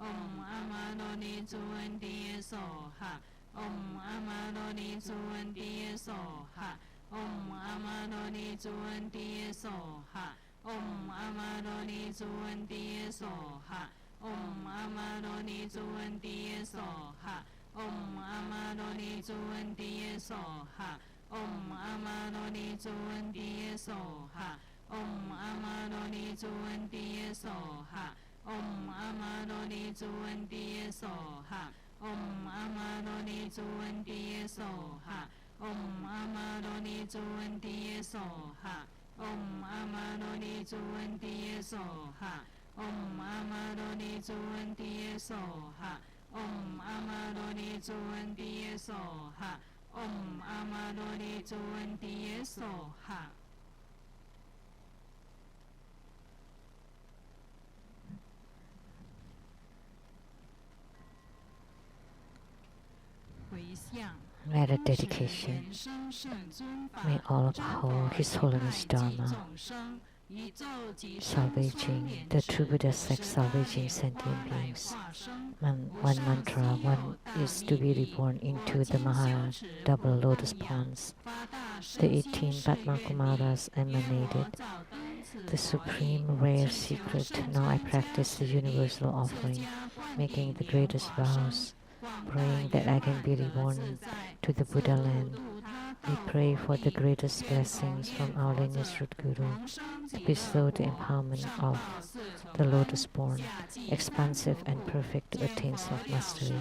Om Amadoni Tuanti Soha. Om Amadoni Tuanti Soha. Om Amadoni Tuanti Soha. Om Amadoni Tuanti Soha. Om Amadoni Tuanti Soha. Om Amadoni Tuanti Soha. Om Amadoni Tuanti Soha. Om Amadoni Tuanti Soha. Om Amadoni Tuanti Soha. Om Amadoni Tuanti Soha. Om Amadoni Tuanti Soha. Om Amadoni Tuanti Soha. Om Amadoni Tuanti Soha. Om Amadoni Tuanti Soha. Om Amadoni Tuanti Soha. 回向 Let a dedication. May all uphold His Holiness Dharma, salvaging the true Buddha's sex, salvaging sentient beings. One mantra, one is to be reborn into the Maha double lotus ponds. The 18 Padmakumaras emanated the supreme rare secret. Now I practice the universal offering, making the greatest vows, praying that I can be reborn to the Buddha land. We pray for the greatest blessings from our lineage root Guru to bestow the empowerment of the lotus born, expansive and perfect to attain self-mastery,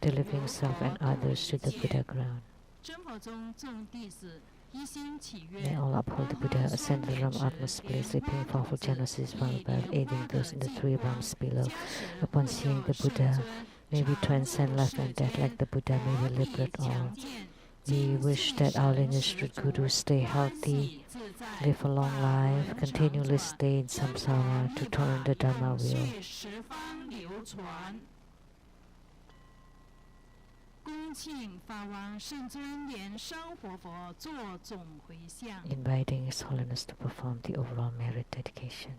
delivering self and others to the Buddha ground. May all uphold the Buddha, ascend the realm utmost place, repaying powerful generosities found about aiding those in the 3 realms below. Upon seeing the Buddha, may we transcend life and death like the Buddha, may we liberate all. We wish that our lineage root Guru stay healthy, live a long life, continually stay in samsara to turn the Dharma wheel. Inviting His Holiness to perform the overall merit dedication.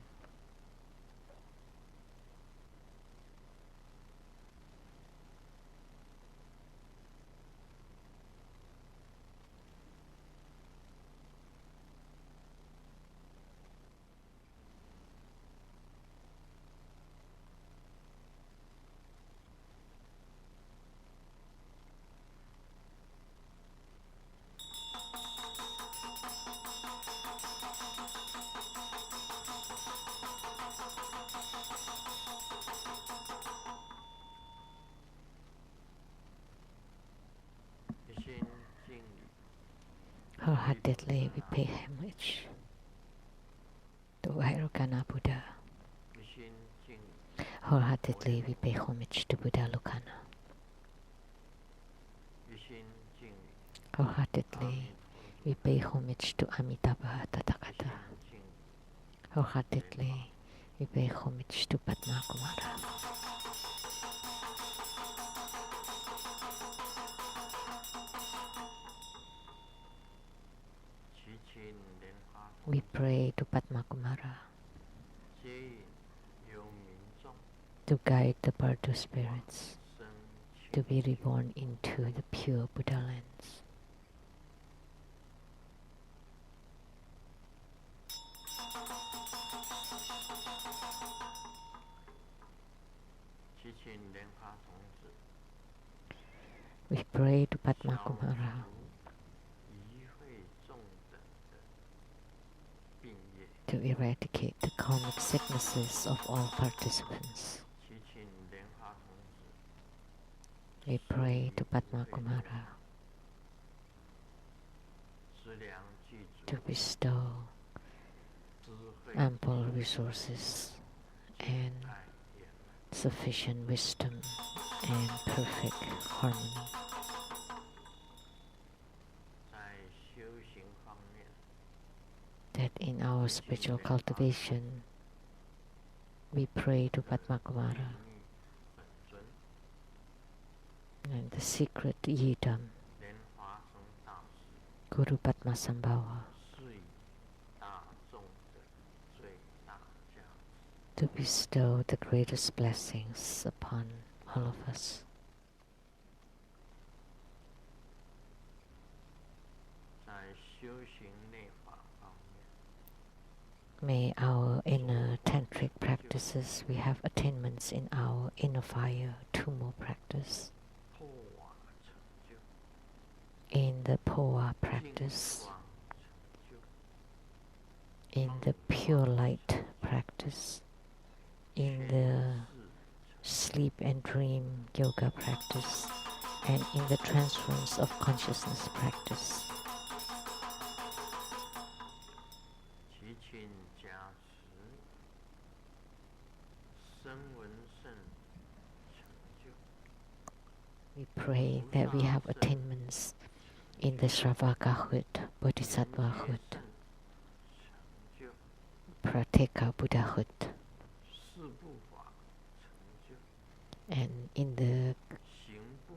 Wholeheartedly we pay homage to Vairocana Buddha. Wholeheartedly we pay homage to Buddha Lokana. Wholeheartedly we pay homage to Amitabha Tathagata. Wholeheartedly we pay homage to Padmakumara. We pray to Padmakumara to guide the Bardo spirits to be reborn into the pure Buddha lands. We pray to Padmakumara to eradicate the karmic sicknesses of all participants. We pray to Padmakumara to bestow ample resources and sufficient wisdom and perfect harmony. That in our spiritual cultivation, we pray to Padmakumara and the secret Yidam, Guru Padmasambhava, to bestow the greatest blessings upon all of us. May our inner tantric practices, we have attainments in our inner fire, tummo practice, in the powa practice, in the pure light practice, in the sleep and dream yoga practice, and in the transference of consciousness practice. We pray that we have attainments in the Shravakahood, Bodhisattvahood, Prateka Buddhahood, and in the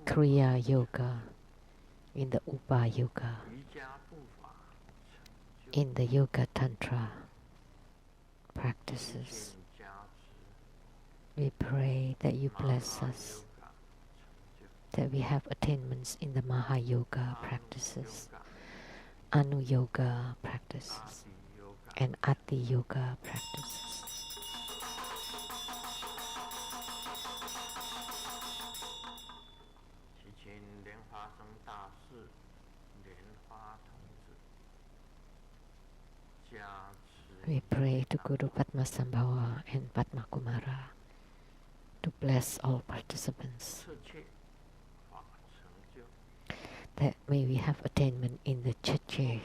Kriya Yoga, in the Upa Yoga, in the Yoga Tantra practices. We pray that you bless us, that we have attainments in the Maha Yoga practices, Anu Yoga practices, and Ati Yoga practices. We pray to Guru Padmasambhava and Padmakumara to bless all participants, that may we have attainment in the Cheche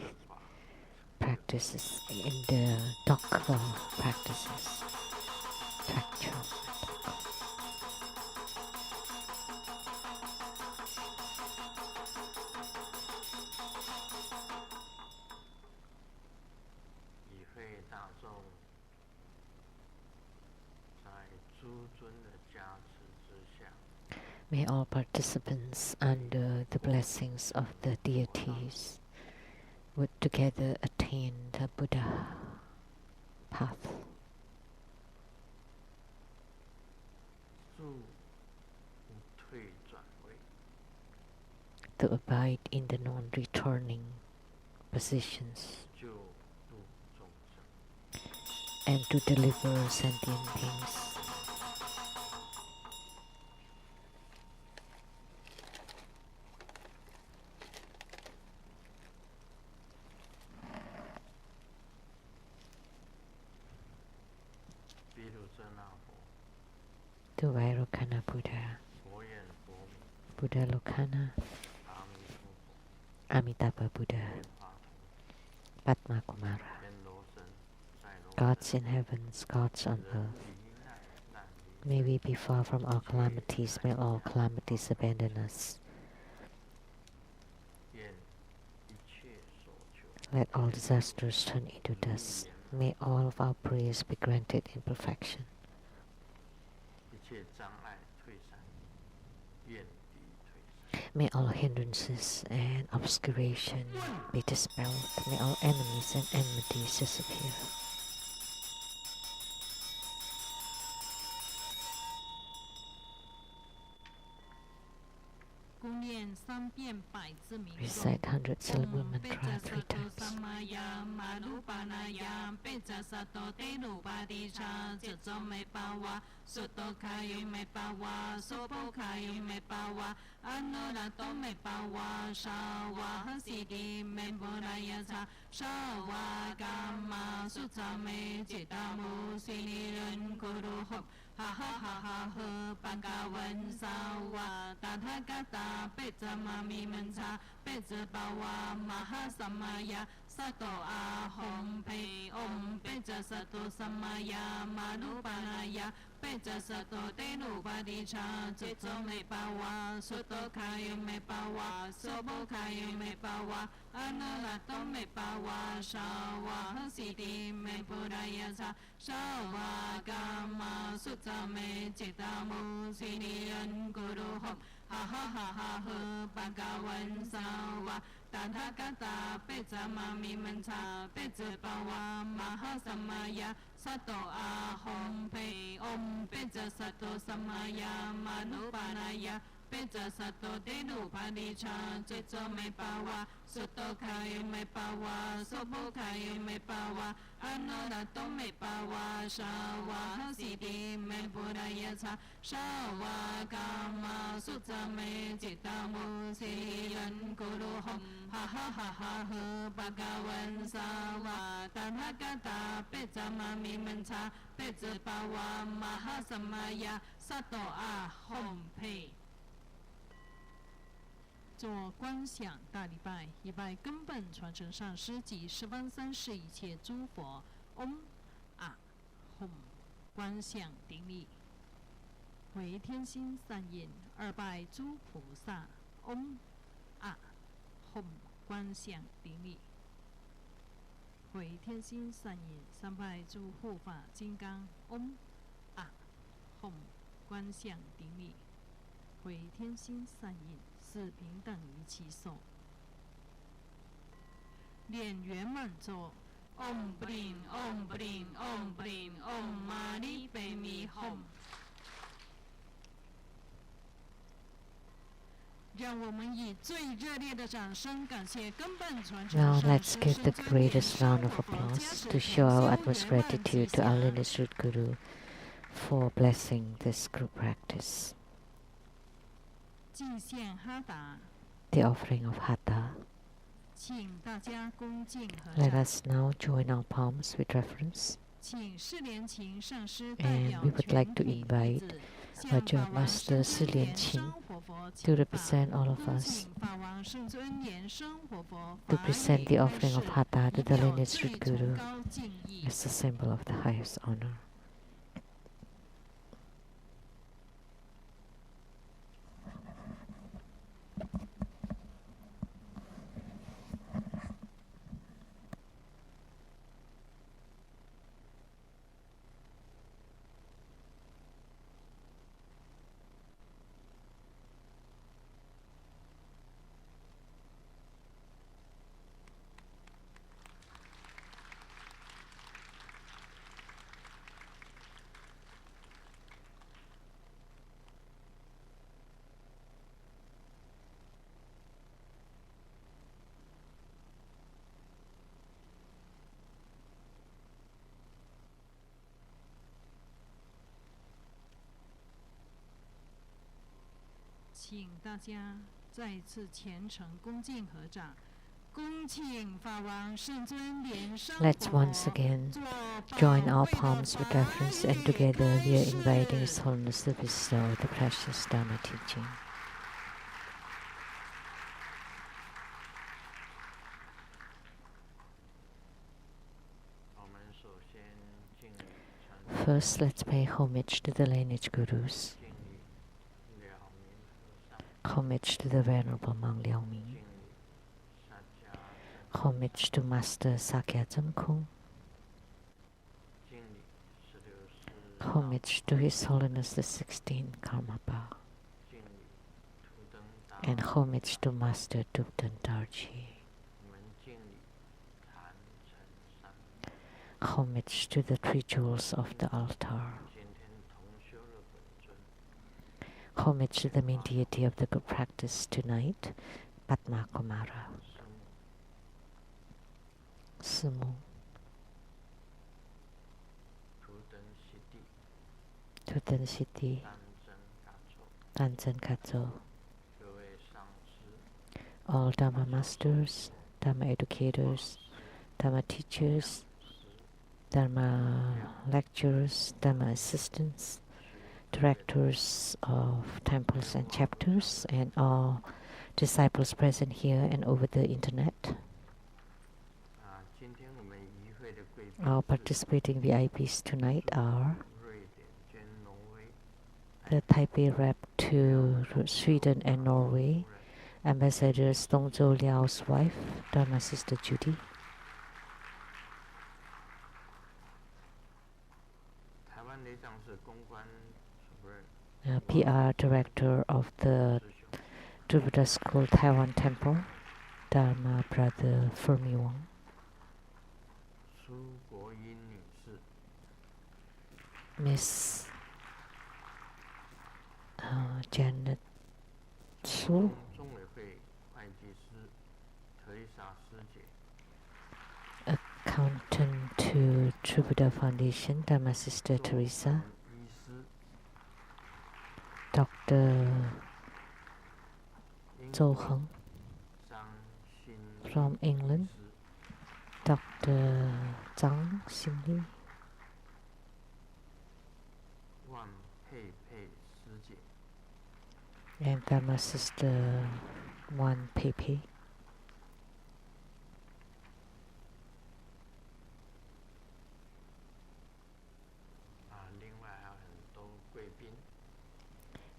practices, in the Dokva practices, Takcho. May all participants, under the blessings of the deities, would together attain the Buddha path. To abide in the non-returning positions and to deliver sentient beings. To Vairocana Buddha, Buddha Lokana, Amitabha Buddha, Padmakumara, gods in heavens, gods on earth, may we be far from all calamities, may all calamities abandon us. Let all disasters turn into dust, may all of our prayers be granted in perfection. May all hindrances and obscuration be dispelled. May all enemies and enmities disappear. Recite 100 syllable mantra 3 times. Ha ha ha ha ha Bhagavan Sawa Tathagata Pecamami Mansa Pecabawa Mahasamaya Sato Ahom Pe Om Peca Sato Samaya Manupanaya Peca Sato Tenu Padisha Cito Me Pawa Soto Kaya Me Pawa Sobo Kaya Me Pawa Analato Me Pawa Shawa Hasiti Me Puraya Sa Shawa Gama Sutame Chitamu Siniyan Guru Hom Ha ha ha ha ha Bhagavan Sawa Tathagata Pecamami Mansa Pecabawa Mahasamaya สัตโตอาหมเพอมเปจะสัตโตสัมมายามานุปานายาเปจะสัตโตเตนุปานิชาเจโจเมปาวาสุตโตคายเมปาวาสุภุคายเมปาวาอนุรัตโตเมปาวาชาวาสิติเมปุรายะชาชาวากามาสุจเมจิตามุสียันกุรุหมฮะฮะฮะฮะเฮปะกาวันสาวาตถาคตาเปจามามิมัญชาเปจปาวามหาสมายาสัตโตอาหมเพ做观想大礼拜，以拜根本传承上师及十方三世一切诸佛。嗡啊吽，观想顶礼，回天心散印，二拜诸菩萨。嗡啊吽，观想顶礼，回天心散印，三拜诸护法金刚。嗡啊吽，观想顶礼，回天心散印。是平等于其手，念圆满咒。Om Brin Om Brin Om Brin Om Mani Padme Hum。让我们以最热烈的掌声感谢根本传承 Now 上 let's 师 give 师 the 尊 greatest round of applause to show our utmost gratitude to our lineage root Guru for blessing this group practice. 祭献哈达， The offering of Hatha. 请大家恭敬合 Let 掌。 us now join our palms with reverence. 请释莲琴上师代 And 表 we would 全 like to 体弟 invite 子， Raja 向法王 Master 圣尊 Silian 莲 Qing 生活佛 to 请法。 represent all of 恭 us 请法王圣尊莲生活佛 to 法 present 语 the 开 offering 示， of Hatha 以 to the 表 lineage 最 root 崇 Guru 高敬意。 as a symbol of the highest honor. "请大家再次虔诚恭敬合掌，恭请法王圣尊莲生活 Let's once again join our palms with reverence, and together we are inviting His Holiness to bestow the precious Dharma teaching. First, let's pay homage to the lineage gurus. Homage to the Venerable Monk Liao Ming. Homage to Master Sakya Zhengkung. Homage to His Holiness the 16th Karmapa. And homage to Master Dubdan Darji. Homage to the three jewels of the altar. Homage to the main deity of the good practice tonight, Padmakumara. Sumu. Tutan Siti. Tanzan Katso. All Dharma masters, Dharma educators, Dharma teachers, Dharma lecturers, Dharma assistants, directors of temples and chapters, and all disciples present here and over the internet. Our participating VIPs tonight are the Taipei rep to Sweden and Norway, Ambassador Dongzhou Liao's wife, Dharma Sister Judy. PR Director of the Buddha School Taiwan Temple, Dharma Brother Fermi Wang. Miss Janet Su, accountant to True Buddha Foundation, Dharma Sister Teresa, Dr. Zhou Heng from England, Dr. Zhang Xinli, and Dharma Sister Wan Pepe.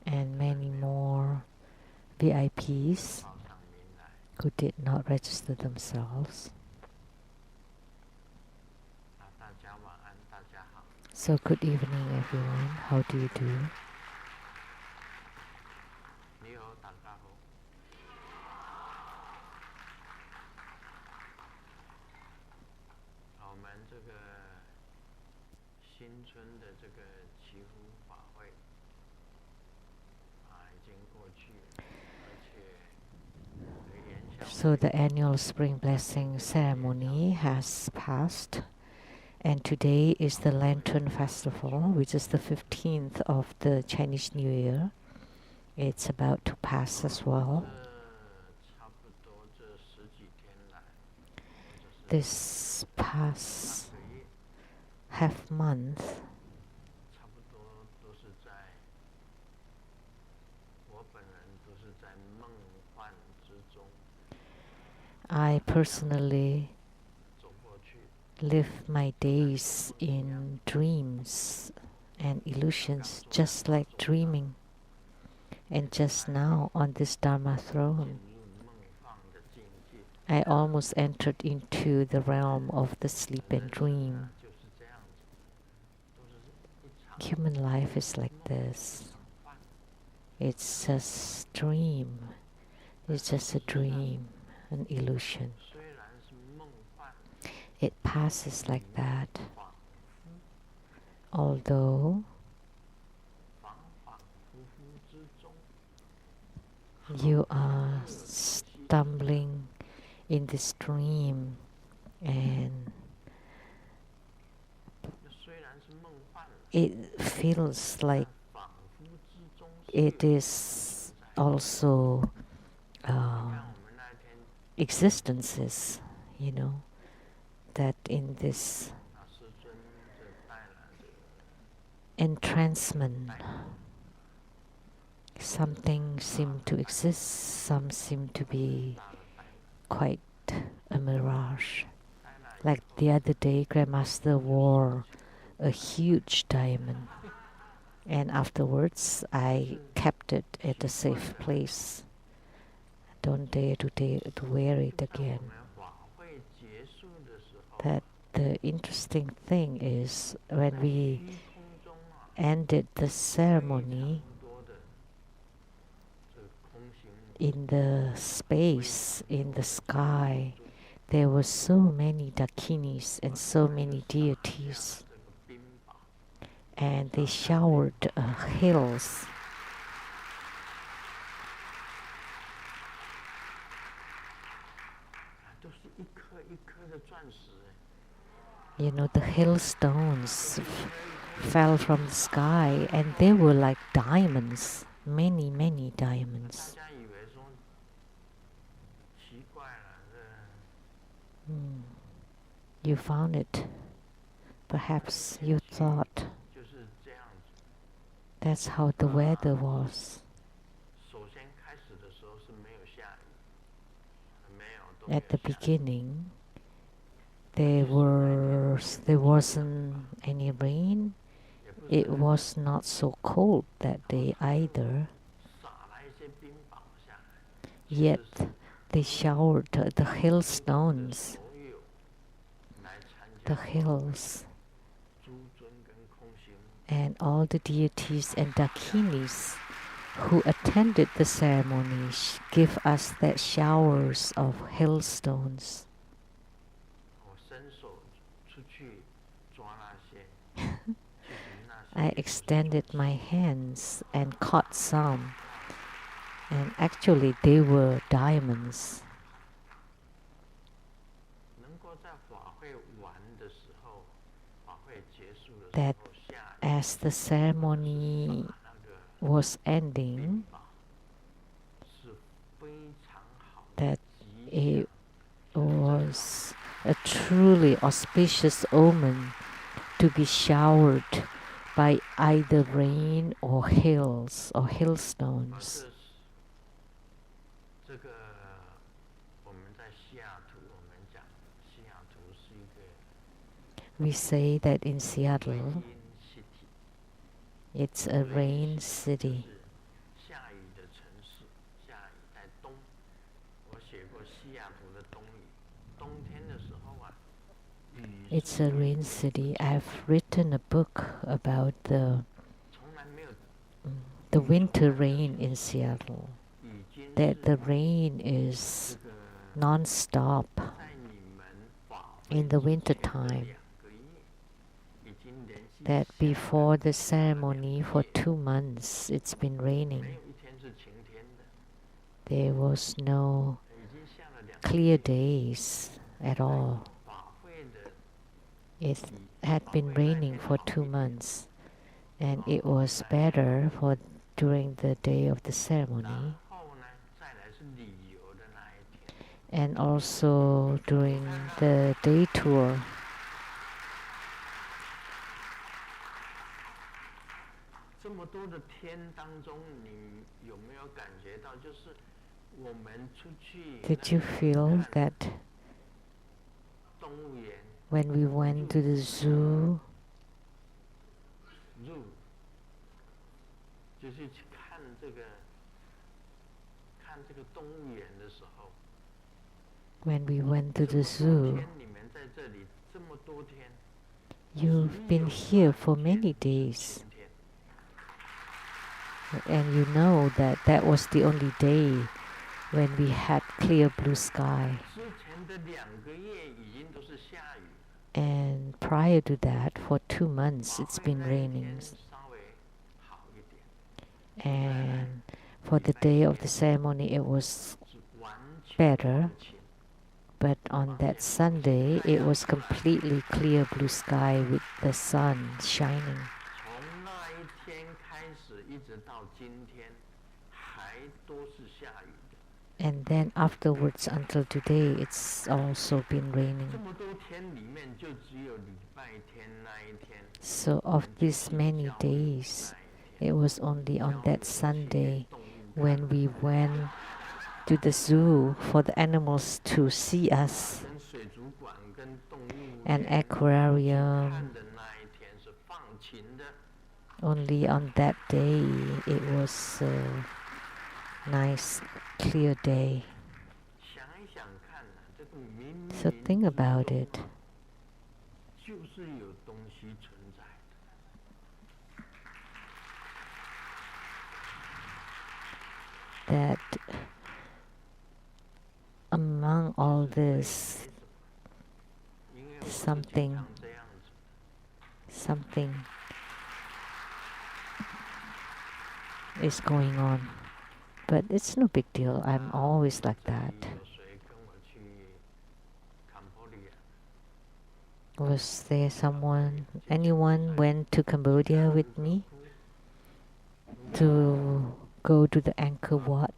And many more VIPs who did not register themselves. So good evening, everyone. How do you do? So the annual Spring Blessing ceremony has passed, and today is the Lantern Festival, which is the 15th of the Chinese New Year. It's about to pass as well. This past half month, I personally live my days in dreams and illusions, just like dreaming. And just now, on this Dharma throne, I almost entered into the realm of the sleep and dream. Human life is like this. It's just dream. It's just a dream, an illusion. It passes like that. Although you are stumbling in this dream, and it feels like it is also existences, you know, that in this entrancement something seemed to exist, some seem to be quite a mirage. Like the other day, Grandmaster wore a huge diamond, and afterwards I kept it at a safe place. Don't dare to wear it again. That the interesting thing is, when we ended the ceremony, in the space, in the sky, there were so many dakinis and so many deities, and they showered hills. You know, the hailstones fell from the sky, and they were like diamonds, many, many diamonds. You found it. Perhaps you thought that's how the weather was. At the beginning, there wasn't any rain. It was not so cold that day either. Yet they showered the hailstones, the hills, and all the deities and dakinis who attended the ceremony give us that showers of hailstones. I extended my hands and caught some, and actually they were diamonds. That as the ceremony was ending, that it was a truly auspicious omen to be showered by either rain or hails or hailstones. We say that in Seattle, it's a rain city. It's a rain city. I've written a book about the winter rain in Seattle. That the rain is non-stop in the winter time. That before the ceremony for 2 months it's been raining. There was no clear days at all. It had been raining for 2 months, and it was better for during the day of the ceremony, and also during the day tour. Did you feel that when we went to the zoo, you've been here for many days, and you know that that was the only day when we had clear blue sky. And prior to that, for 2 months, it's been raining. And for the day of the ceremony, it was better. But on that Sunday, it was completely clear blue sky with the sun shining. And then afterwards, until today, it's also been raining. So of these many days, it was only on that Sunday when we went to the zoo for the animals to see us, an aquarium. Only on that day, it was a nice, clear day. So think about it. That among all this, something is going on. But it's no big deal. I'm always like that. Was there anyone went to Cambodia with me to go to the Angkor Wat?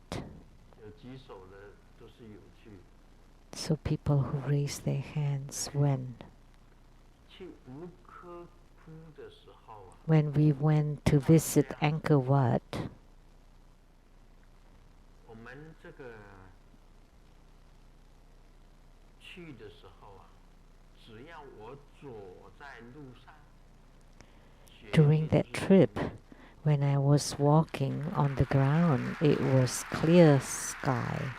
So people who raised their hands went. When we went to visit Angkor Wat, during that trip, when I was walking on the ground, it was clear sky.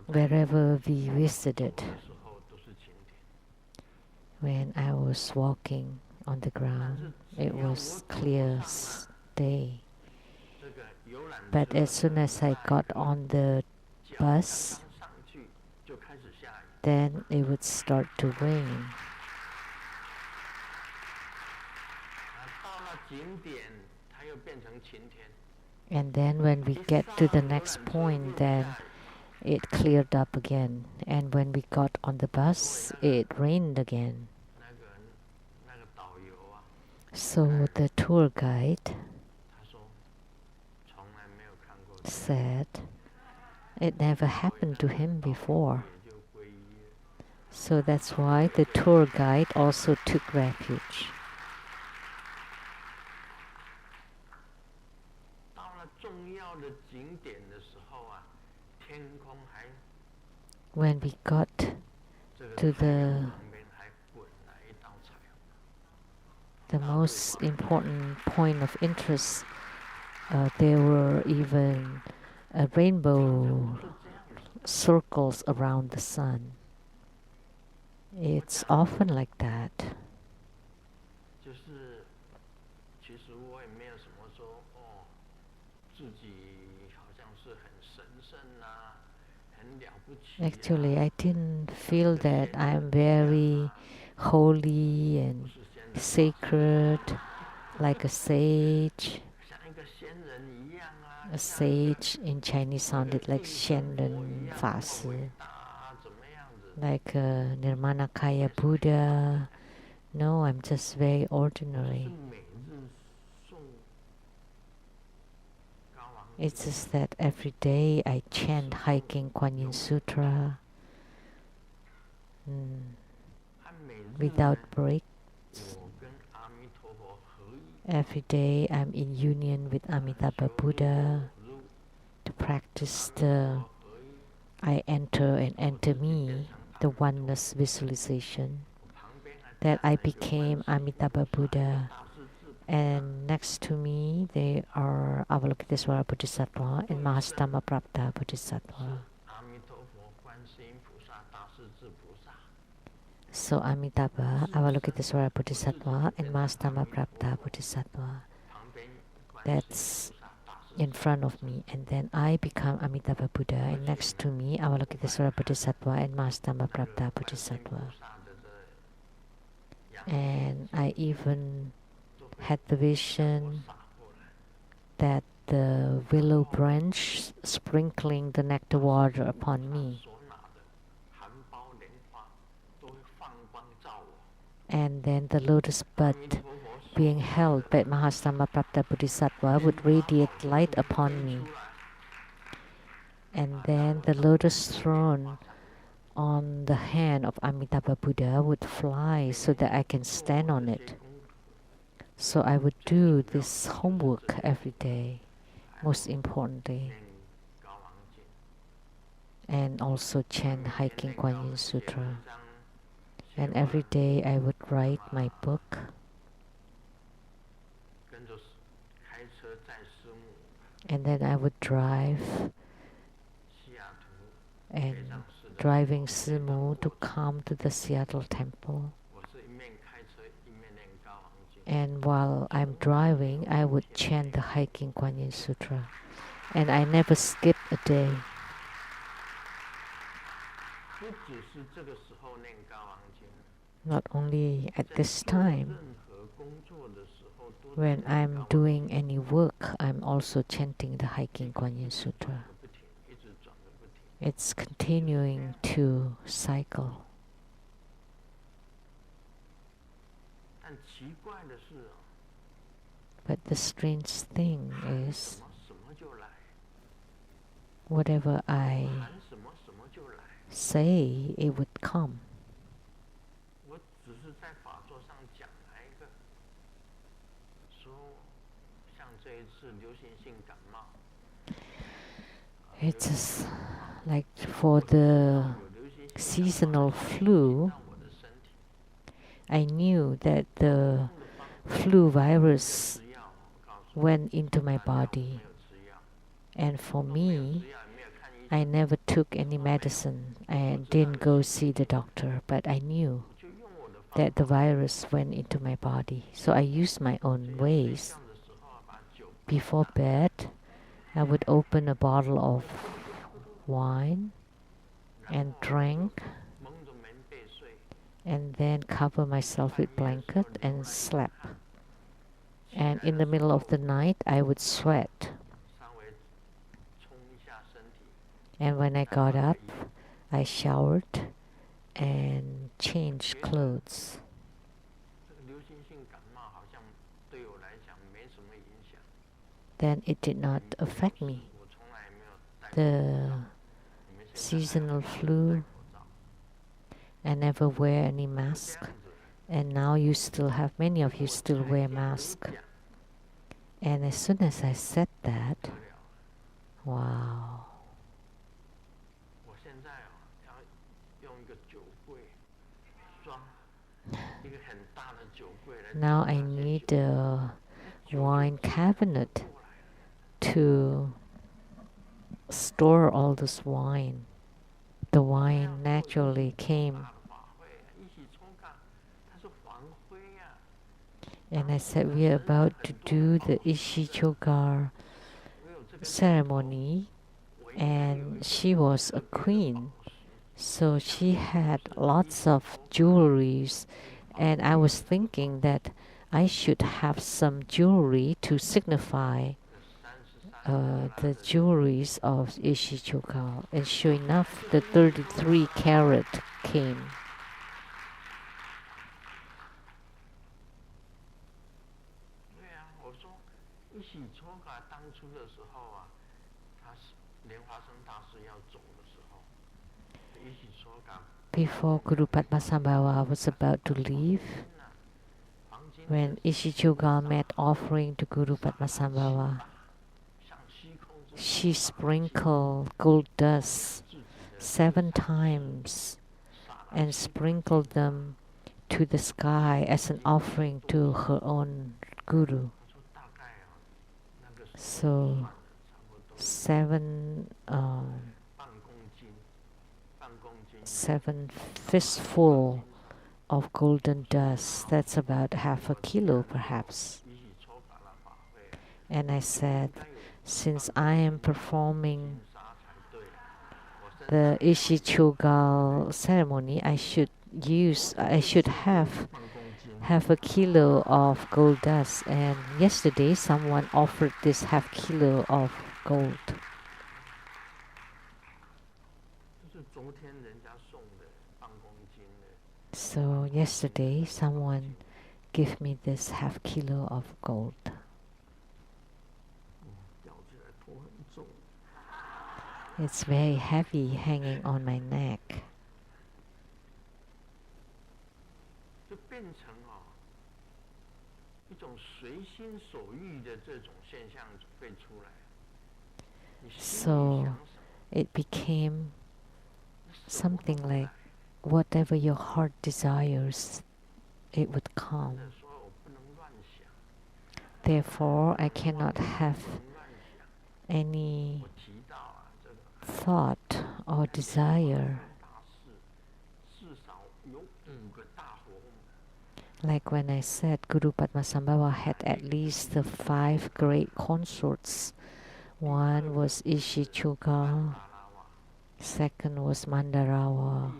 Wherever we visited, when I was walking on the ground, it was clear day. But as soon as I got on the bus, then it would start to rain. And then when we get to the next point, then it cleared up again. And when we got on the bus, it rained again. So the tour guide said it never happened to him before. So that's why the tour guide also took refuge. When we got to the most important point of interest, there were even rainbow circles around the sun. It's often like that. Actually, I didn't feel that I'm very holy and sacred, like a sage. A sage in Chinese sounded like Shenren Fashi, like a Nirmanakaya Buddha. No, I'm just very ordinary. It's just that every day I chant hiking Kuan Yin Sutra without breaks. Every day I'm in union with Amitabha Buddha to practice the I enter and enter me, the oneness visualization, that I became Amitabha Buddha. And next to me, they are Avalokitesvara Bodhisattva and Mahastama Prapta Bodhisattva. So Amitabha, Avalokitesvara Bodhisattva and Mahastama Prapta Bodhisattva. That's in front of me. And then I become Amitabha Buddha. And next to me, Avalokitesvara Bodhisattva and Mahastama Prapta Bodhisattva. And I even had the vision that the willow branch sprinkling the nectar water upon me. And then the lotus bud being held by Mahastama Prapta Bodhisattva would radiate light upon me. And then the lotus throne on the hand of Amitabha Buddha would fly so that I can stand on it. So I would do this homework every day, most importantly, and also chant hiking Kuan Yin Sutra. And every day I would write my book. And then I would drive and driving Simu to come to the Seattle temple. And while I'm driving, I would chant the hiking Kuan Yin Sutra. And I never skip a day. Not only at this time. When I'm doing any work, I'm also chanting the hiking Kuan Yin Sutra. It's continuing to cycle. But the strange thing is, whatever I say, it would come. It's just like for the seasonal flu, I knew that the flu virus went into my body. And for me, I never took any medicine and didn't go see the doctor, but I knew that the virus went into my body. So I used my own ways. Before bed, I would open a bottle of wine and drank, and then cover myself with blanket and slept. And in the middle of the night, I would sweat. And when I got up, I showered and changed clothes. Then it did not affect me. The seasonal flu, I never wear any mask, and now you still have, many of you still wear mask. And as soon as I said that, wow. Now I need a wine cabinet to store all this wine. The wine naturally came. And I said, we are about to do the Ishi-chogar ceremony, and she was a queen. So she had lots of jewelries, and I was thinking that I should have some jewelry to signify the jewelries of Ishi-chogar. And sure enough, the 33 carat came. Before Guru Padmasambhava was about to leave, when Ishi-chogar made offering to Guru Padmasambhava, she sprinkled gold dust 7 times and sprinkled them to the sky as an offering to her own Guru. So 7 fistful of golden dust. That's about half a kilo, perhaps. And I said, since I am performing the Ishi-chogar ceremony, I should have half a kilo of gold dust. And yesterday, someone offered this half kilo of gold. So yesterday, someone gave me this half kilo of gold. It's very heavy hanging on my neck. So it became something like whatever your heart desires, it would come. Therefore, I cannot have any thought or desire. Like when I said Guru Padmasambhava had at least the 5 great consorts. One was Ishi-chogar, second was Mandarawa,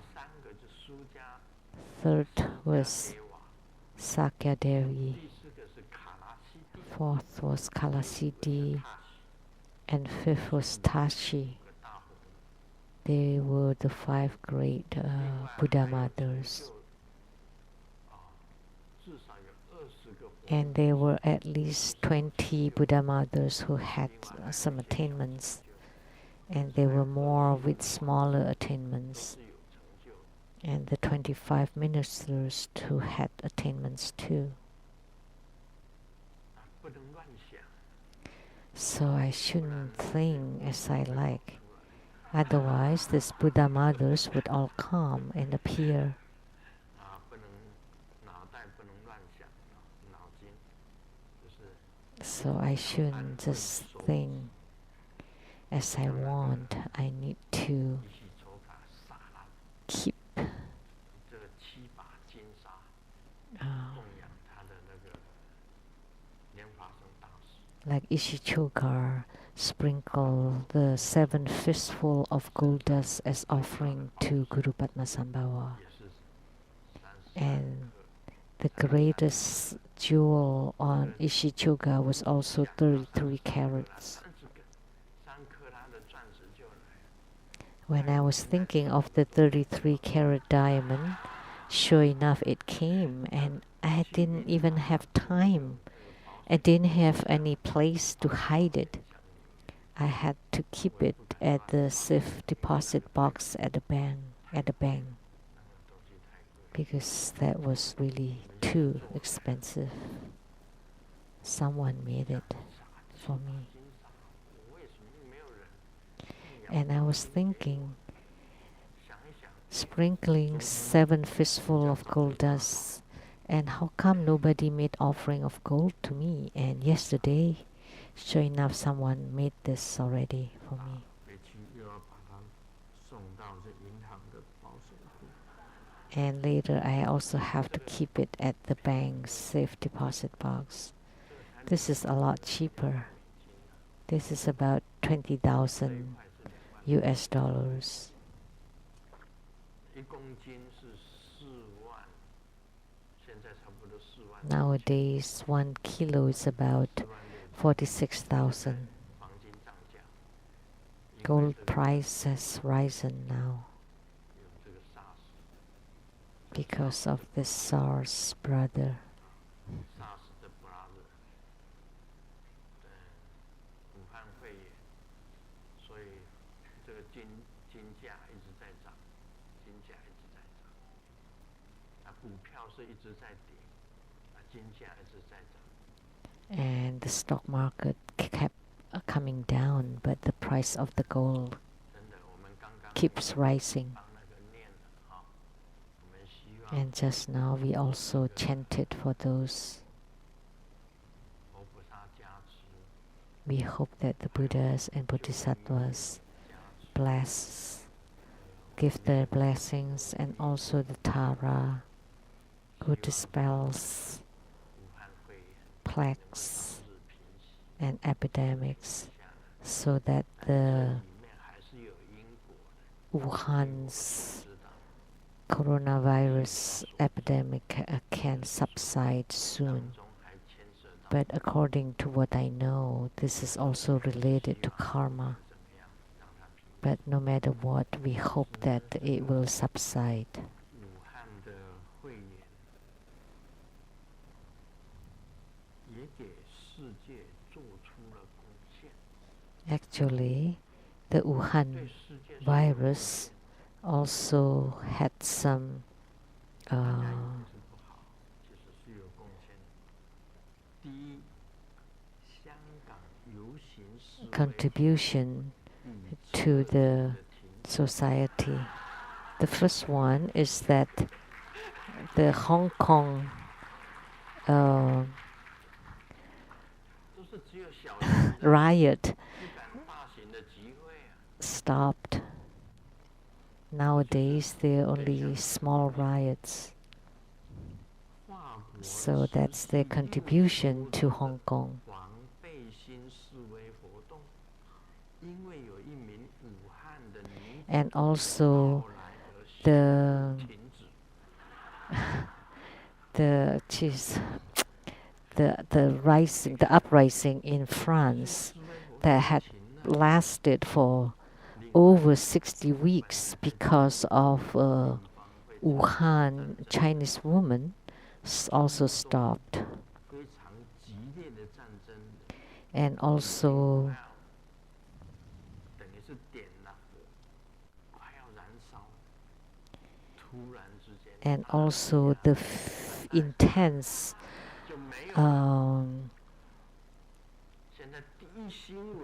third was Sakyadevi, fourth was Kalasidi, and fifth was Tashi. They were the 5 great Buddha mothers. And there were at least 20 Buddha mothers who had some attainments, and there were more with smaller attainments, and the 25 ministers who had attainments too. So I shouldn't think as I like. Otherwise, these Buddha mothers would all come and appear. So I shouldn't just think as I want. I need to keep like Ishi-chogar sprinkle the 7 fistful of gold dust as offering to Guru Padmasambhava. And the greatest jewel on Ishichoga was also 33 carats. When I was thinking of the 33 carat diamond, sure enough it came, and I didn't even have time. I didn't have any place to hide it. I had to keep it at the safe deposit box at the bank. Because that was really too expensive. Someone made it for me. And I was thinking, sprinkling 7 fistful of gold dust, and how come nobody made offering of gold to me? And yesterday, sure enough, someone made this already for me. And later I also have to keep it at the bank's safe deposit box. This is a lot cheaper. This is about 20,000 US dollars. Nowadays, 1 kilo is about 46,000. Gold price has risen now because of the SARS brother. And the stock market kept coming down, but the price of the gold keeps rising. And just now we also chanted for those. We hope that the Buddhas and Bodhisattvas give their blessings, and also the Tara who dispels plagues and epidemics, so that the Wuhan's coronavirus epidemic can subside soon. But according to what I know, this is also related to karma. But no matter what, we hope that it will subside. Actually, the Wuhan virus also had some contribution to the society. The first one is that the Hong Kong riot stopped. Nowadays, there are only small riots. So that's their contribution to Hong Kong. And also the uprising in France that had lasted for over 60 weeks because of Wuhan Chinese woman also stopped. And also the intense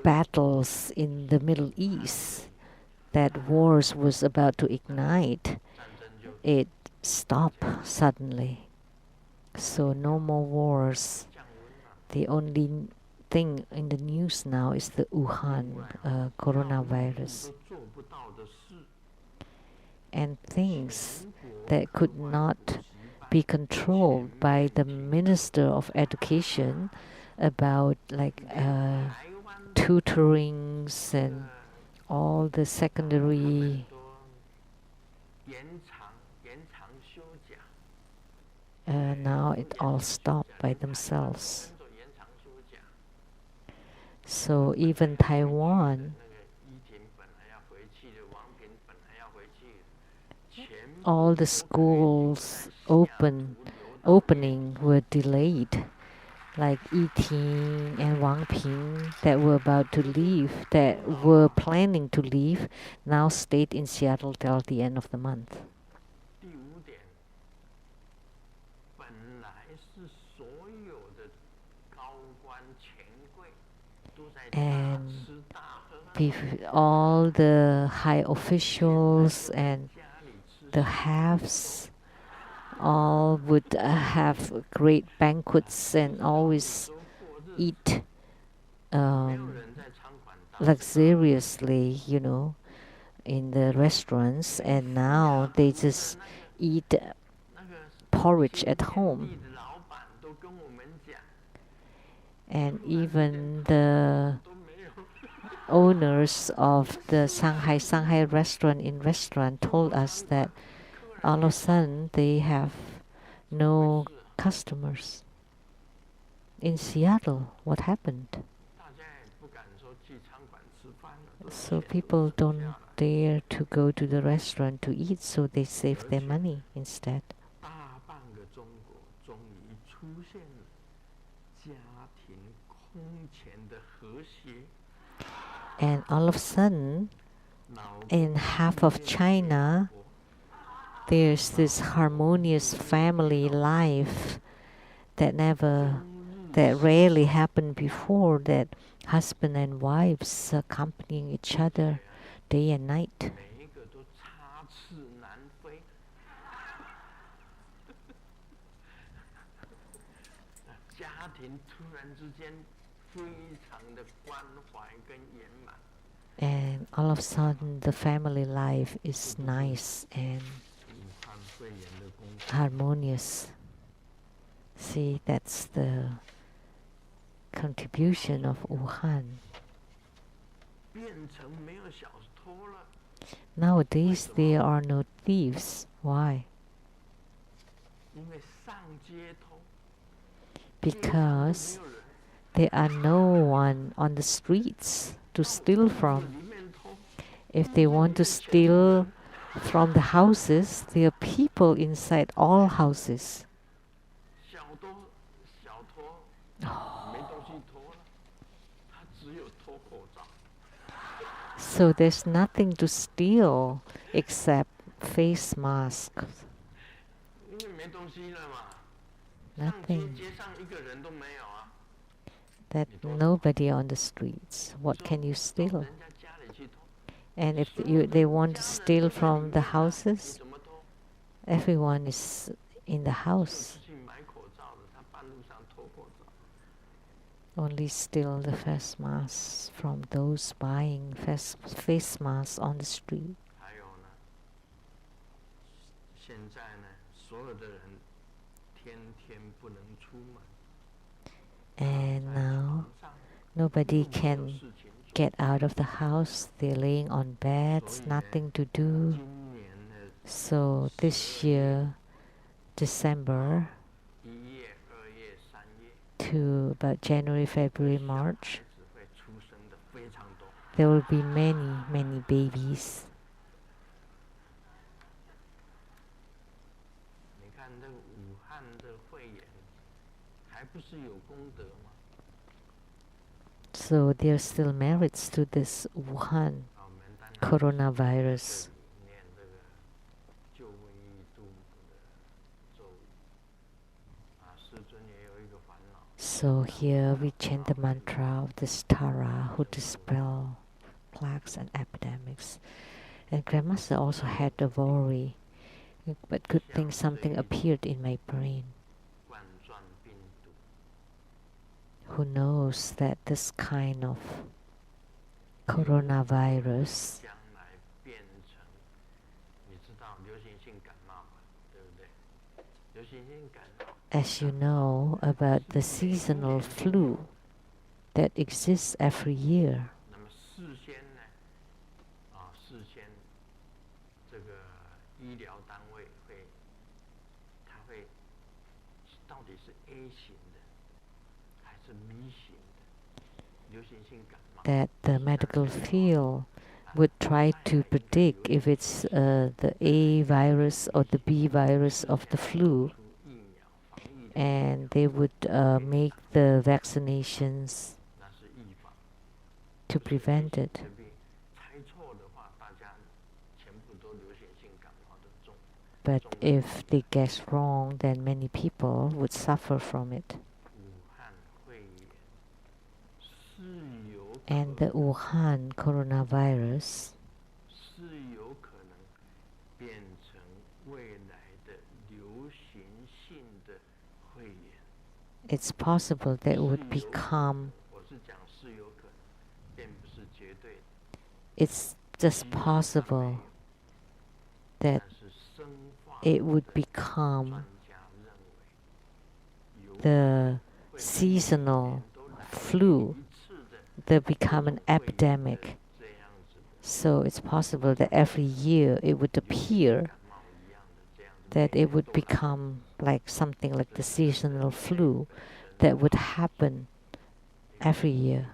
battles in the Middle East, that wars was about to ignite, it stopped suddenly. So no more wars. The only thing in the news now is the Wuhan coronavirus. And things that could not be controlled by the Minister of Education about 2 tutorings and all the secondary now it all stopped by themselves. So even Taiwan, all the schools opening were delayed, like Yiting and Wang Ping that were about to leave, that were planning to leave, now stayed in Seattle till the end of the month. And all the high officials and the haves all would have great banquets and always eat luxuriously, you know, in the restaurants, and now they just eat porridge at home. And even the owners of the Shanghai restaurant told us that all of a sudden they have no customers. In Seattle, what happened? So people don't dare to go to the restaurant to eat, so they save their money instead. And all of a sudden, in half of China, there's this harmonious family life that rarely happened before, that husband and wives accompanying each other day and night. And all of a sudden the family life is nice and harmonious. See, that's the contribution of Wuhan. Nowadays there are no thieves. Why? Because there are no one on the streets to steal from. If they want to steal from the houses, there are people inside all houses. So there's nothing to steal except face masks. Nothing. That nobody on the streets. What can you steal? And if they want to steal from the houses, everyone is in the house. Only steal the face masks from those buying face masks on the street. And now nobody can get out of the house. They're laying on beds, nothing to do. So this year, December to about January, February, March, there will be many, many babies. So there are still merits to this Wuhan coronavirus. So here we chant the mantra of this Tara who dispel plagues and epidemics. And Grandmaster also had a worry, but good thing something appeared in my brain. Who knows that this kind of coronavirus as you know about the seasonal flu, that exists every year. That the medical field would try to predict if it's the A virus or the B virus of the flu, and they would make the vaccinations to prevent it. But if they guess wrong, then many people would suffer from it. And the Wuhan coronavirus it's possible that it would become, it's just possible that it would become the seasonal flu, that become an epidemic. So it's possible that every year it would appear that it would become like something like the seasonal flu that would happen every year.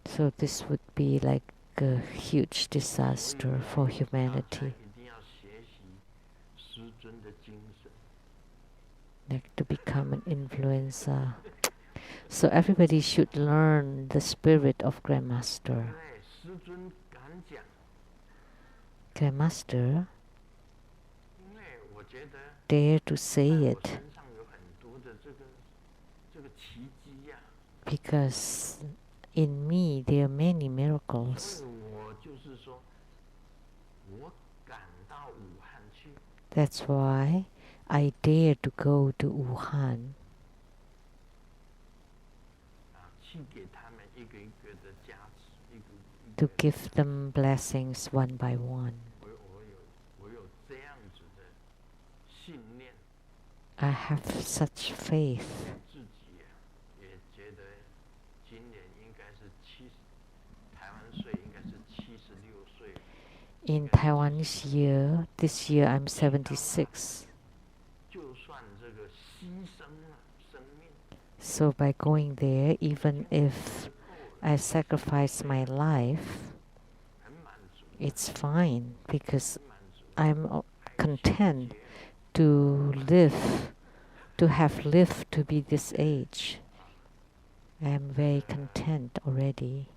So this would be like a huge disaster for humanity. Like to become an influencer. So everybody should learn the spirit of Grandmaster. Grandmaster dare to say it because in me there are many miracles. That's why I dare to go to Wuhan to give them blessings one by one. I have such faith. In Taiwan's year, this year I'm 76. So by going there, even if I sacrifice my life, it's fine because I'm content to live, to have lived to be this age. I am very content already.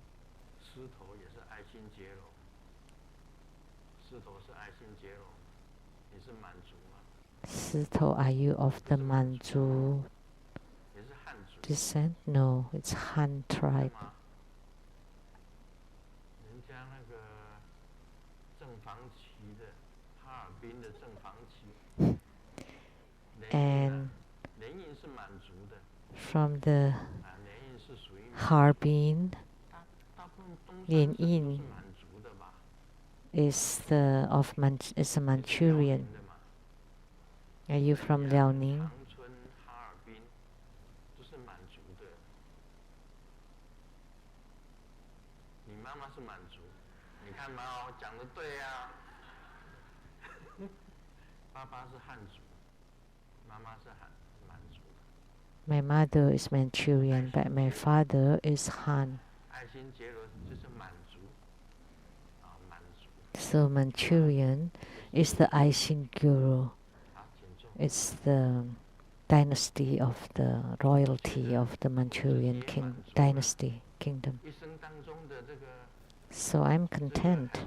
Sito, are you of the Manchu descent? No, it's Han tribe. And from the Harbin, Lien Yin is is a Manchurian. Are you from Liaoning? My mother is Manchurian, but my father is Han. So Manchurian is the Aishin Guru. It's the dynasty of the royalty of the Manchurian dynasty kingdom. So I'm content.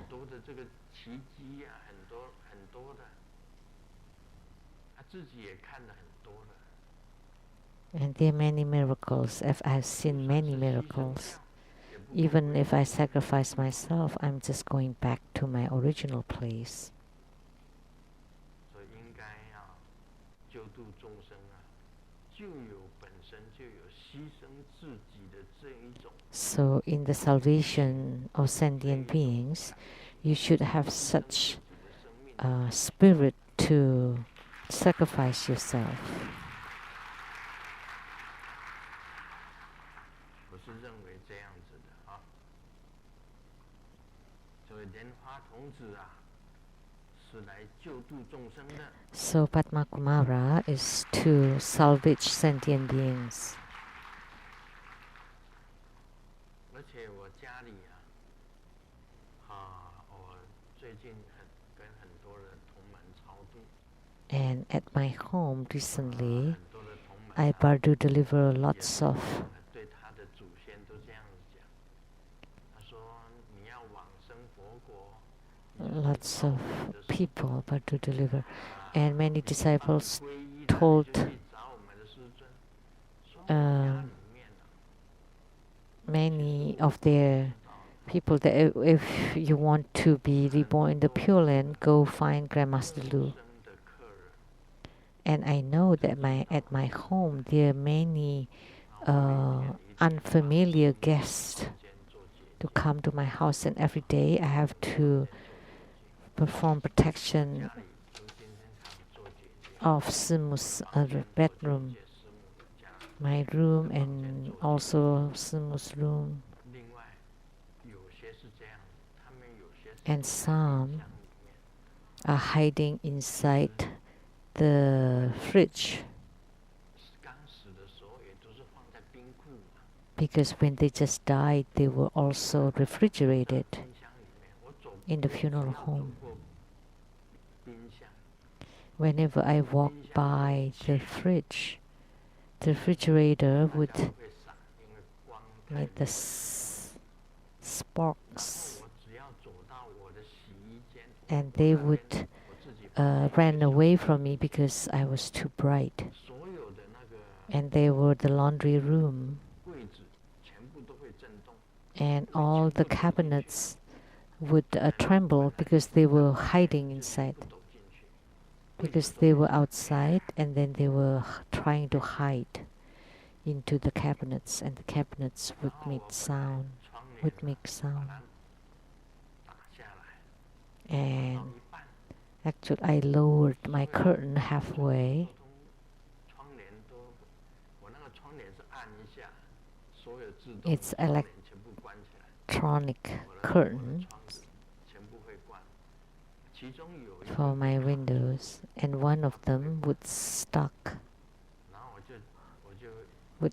And there are many miracles. I've seen many miracles. Even if I sacrifice myself, I'm just going back to my original place. So in the salvation of sentient beings, you should have such spirit to sacrifice yourself. So Padmakumara is to salvage sentient beings. And at my home recently, I bardu deliver lots of people bardu deliver, and many disciples told many of their people that if you want to be reborn in the Pure Land, go find Grandmaster Lu. And I know that at my home there are many unfamiliar guests to come to my house, and every day I have to perform protection of Simu's bedroom, my room, and also Simu's room. And some are hiding inside the fridge, because when they just died, they were also refrigerated in the funeral home. Whenever I walk by the fridge, the refrigerator would make the sparks, and they would ran away from me because I was too bright. And they were the laundry room, and all the cabinets would tremble because they were hiding inside, because they were outside, and then they were trying to hide into the cabinets, and the cabinets would make sound. And actually, I lowered my curtain halfway. It's electronic curtains for my windows, and one of them would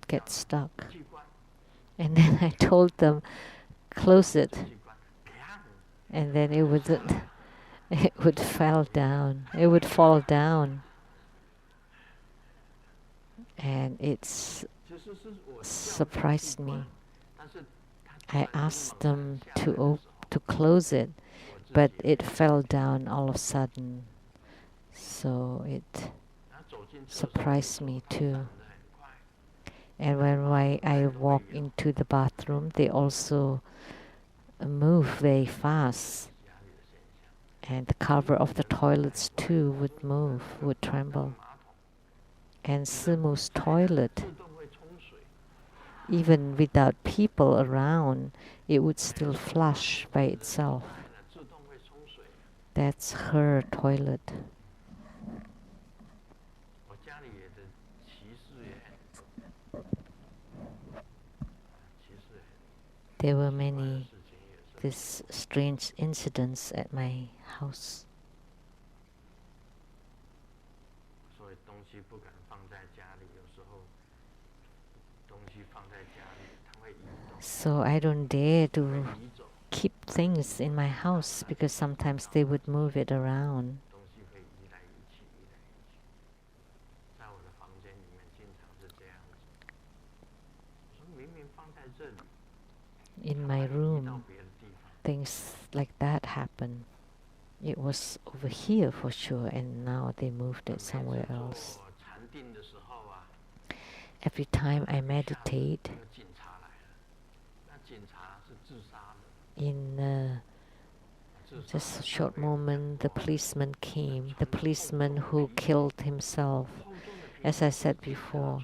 get stuck. And then I told them, close it. And then it would fall down. It would fall down. And it's surprised me. I asked them to close it, but it fell down all of a sudden. So it surprised me too. And when I walk into the bathroom, they also move very fast. And the cover of the toilets too would move, would tremble. And Simu's toilet, even without people around, it would still flush by itself. That's her toilet. There were many these strange incidents at my house. So I don't dare to keep things in my house because sometimes they would move it around. In my room, things like that happen. It was over here for sure, and now they moved it somewhere else. Every time I meditate, in just a short moment, the policeman came, the policeman who killed himself. As I said before,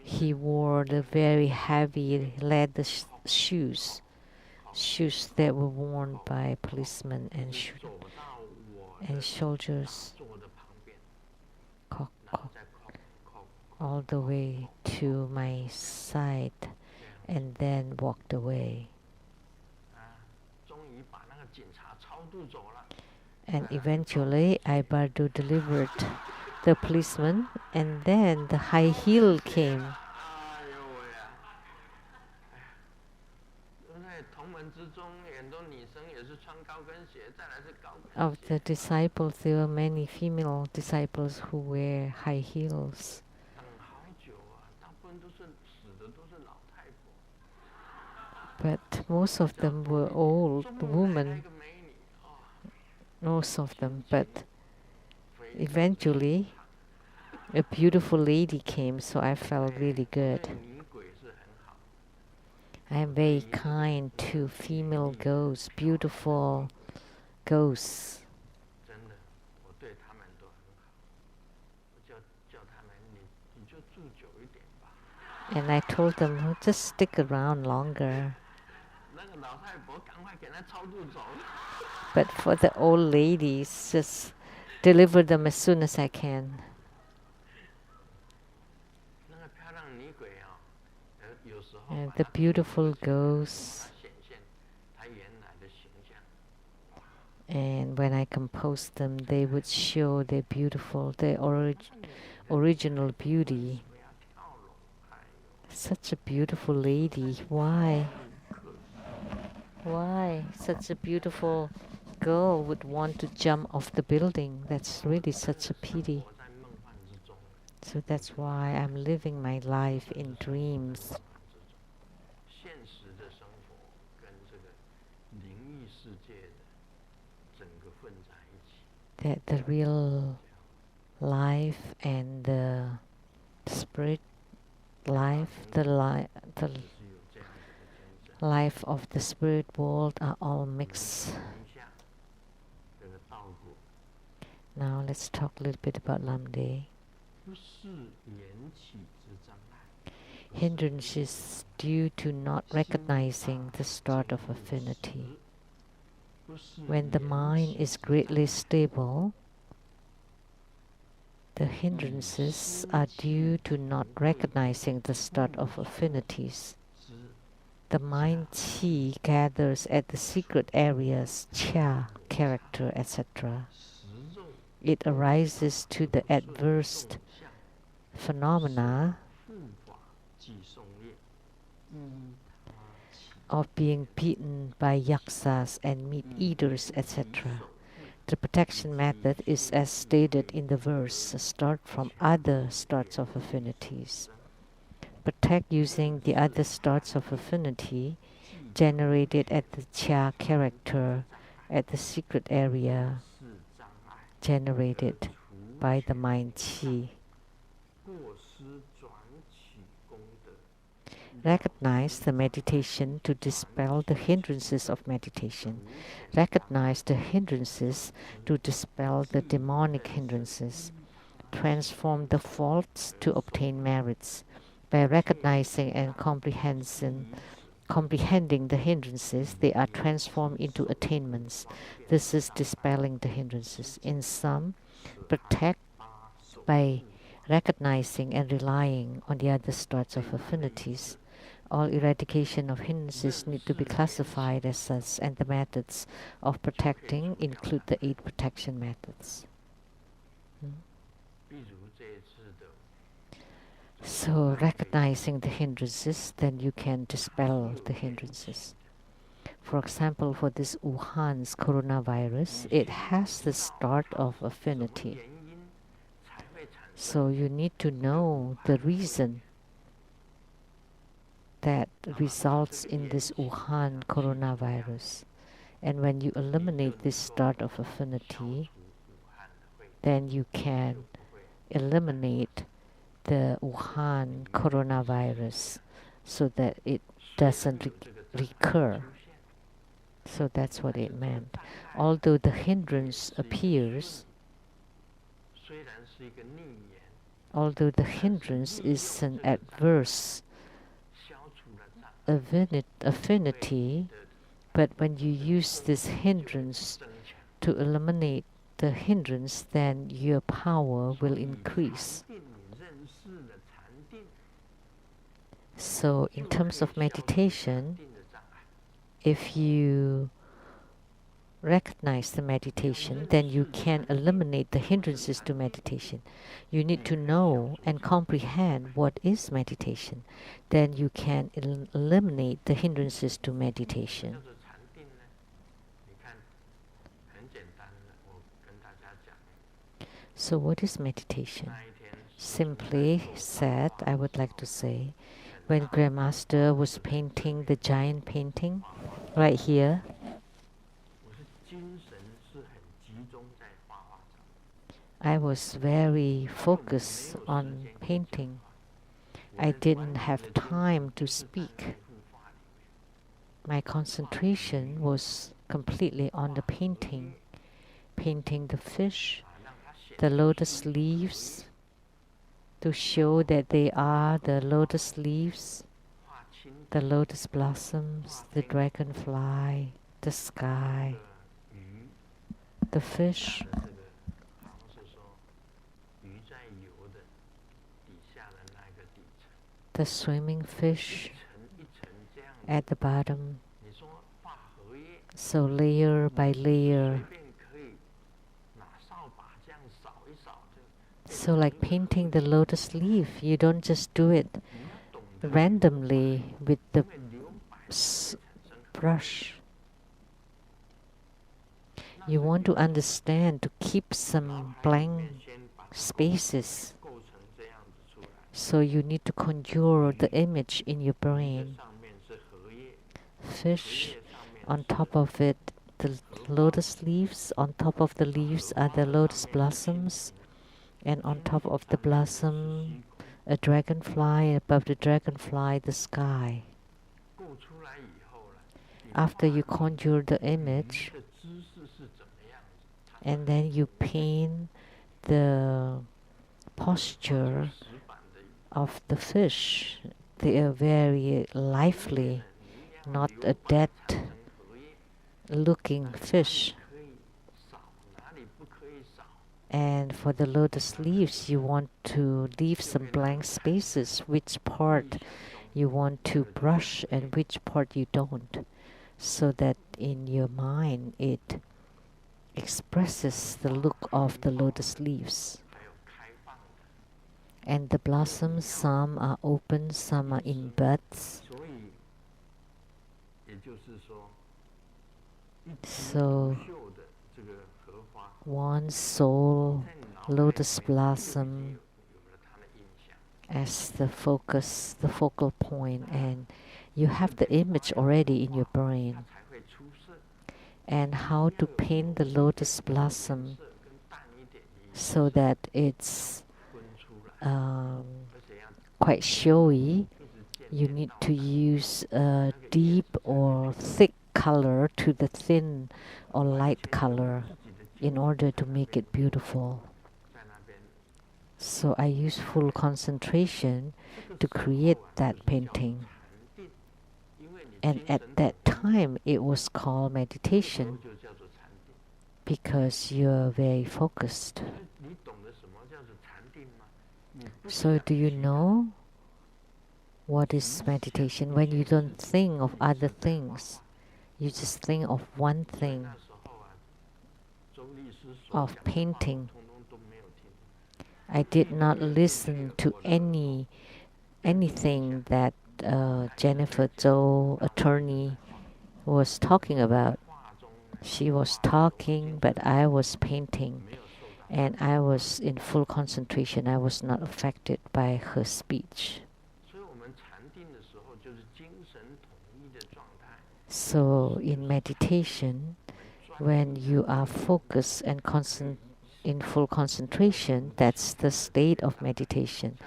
he wore the very heavy leather shoes that were worn by policemen and soldiers, all the way to my side, and then walked away. And eventually, Bardu delivered the policeman, and then the high heel came. Of the disciples, there were many female disciples who wear high heels. But most of them were old women. Most of them, but eventually a beautiful lady came, so I felt really good. I am very kind to female ghosts, beautiful ghosts. And I told them, oh, just stick around longer. But for the old ladies, just deliver them as soon as I can. And the beautiful ghosts. And when I composed them, they would show their beautiful, their original beauty. Such a beautiful lady. Why? Why such a beautiful girl would want to jump off the building? That's really such a pity. So that's why I'm living my life in dreams. That the real life and the spirit life, the life of the spirit world are all mixed. Now let's talk a little bit about Lamdre. Hindrances due to not recognizing the start of affinity. When the mind is greatly stable, the hindrances are due to not recognizing the start of affinities. The mind chi gathers at the secret areas, cha, character, etc. It arises to the adverse phenomena of being beaten by yaksas and meat eaters, etc. The protection method is as stated in the verse, start from other starts of affinities. Protect using the other starts of affinity generated at the cha character at the secret area generated by the mind chi. Recognize the meditation to dispel the hindrances of meditation. Recognize the hindrances to dispel the demonic hindrances. Transform the faults to obtain merits. By recognizing and comprehending the hindrances, they are transformed into attainments. This is dispelling the hindrances. In sum, protect by recognizing and relying on the other starts of affinities. All eradication of hindrances need to be classified as such, and the methods of protecting include the 8 protection methods. So recognizing the hindrances, then you can dispel the hindrances. For example, for this Wuhan's coronavirus, it has the start of affinity. So you need to know the reason that results in this Wuhan coronavirus. And when you eliminate this start of affinity, then you can eliminate the Wuhan coronavirus so that it doesn't recur. So that's what it meant. Although the hindrance appears, although the hindrance is an adverse affinity, but when you use this hindrance to eliminate the hindrance, then your power will increase. So in terms of meditation, if you recognize the meditation, then you can eliminate the hindrances to meditation. You need to know and comprehend what is meditation. Then you can eliminate the hindrances to meditation. So what is meditation? Simply said, I would like to say, when Grandmaster was painting the giant painting right here, I was very focused on painting. I didn't have time to speak. My concentration was completely on the painting. Painting the fish, the lotus leaves, to show that they are the lotus leaves, the lotus blossoms, the dragonfly, the sky, the fish, the swimming fish at the bottom. So layer by layer. So like painting the lotus leaf, you don't just do it randomly with the brush. You want to understand, to keep some blank spaces. So you need to conjure the image in your brain. Fish, on top of it, the lotus leaves, on top of the leaves are the lotus blossoms, and on top of the blossom, a dragonfly, above the dragonfly, the sky. After you conjure the image, and then you paint the posture of the fish. They are very lively, not a dead looking fish. And for the lotus leaves, you want to leave some blank spaces, which part you want to brush and which part you don't, so that in your mind it expresses the look of the lotus leaves. And the blossoms, some are open, some are in buds. So one soul lotus blossom as the focus, the focal point, and you have the image already in your brain. And how to paint the lotus blossom so that it's quite showy. You need to use a deep or thick color to the thin or light color in order to make it beautiful. So I use full concentration to create that painting. And at that time it was called meditation because you're very focused. So do you know what is meditation? When you don't think of other things, you just think of one thing, of painting. I did not listen to anything that Jennifer Zhou, attorney, was talking about. She was talking, but I was painting, and I was in full concentration. I was not affected by her speech. So in meditation, when you are focused and in full concentration, that's the state of meditation.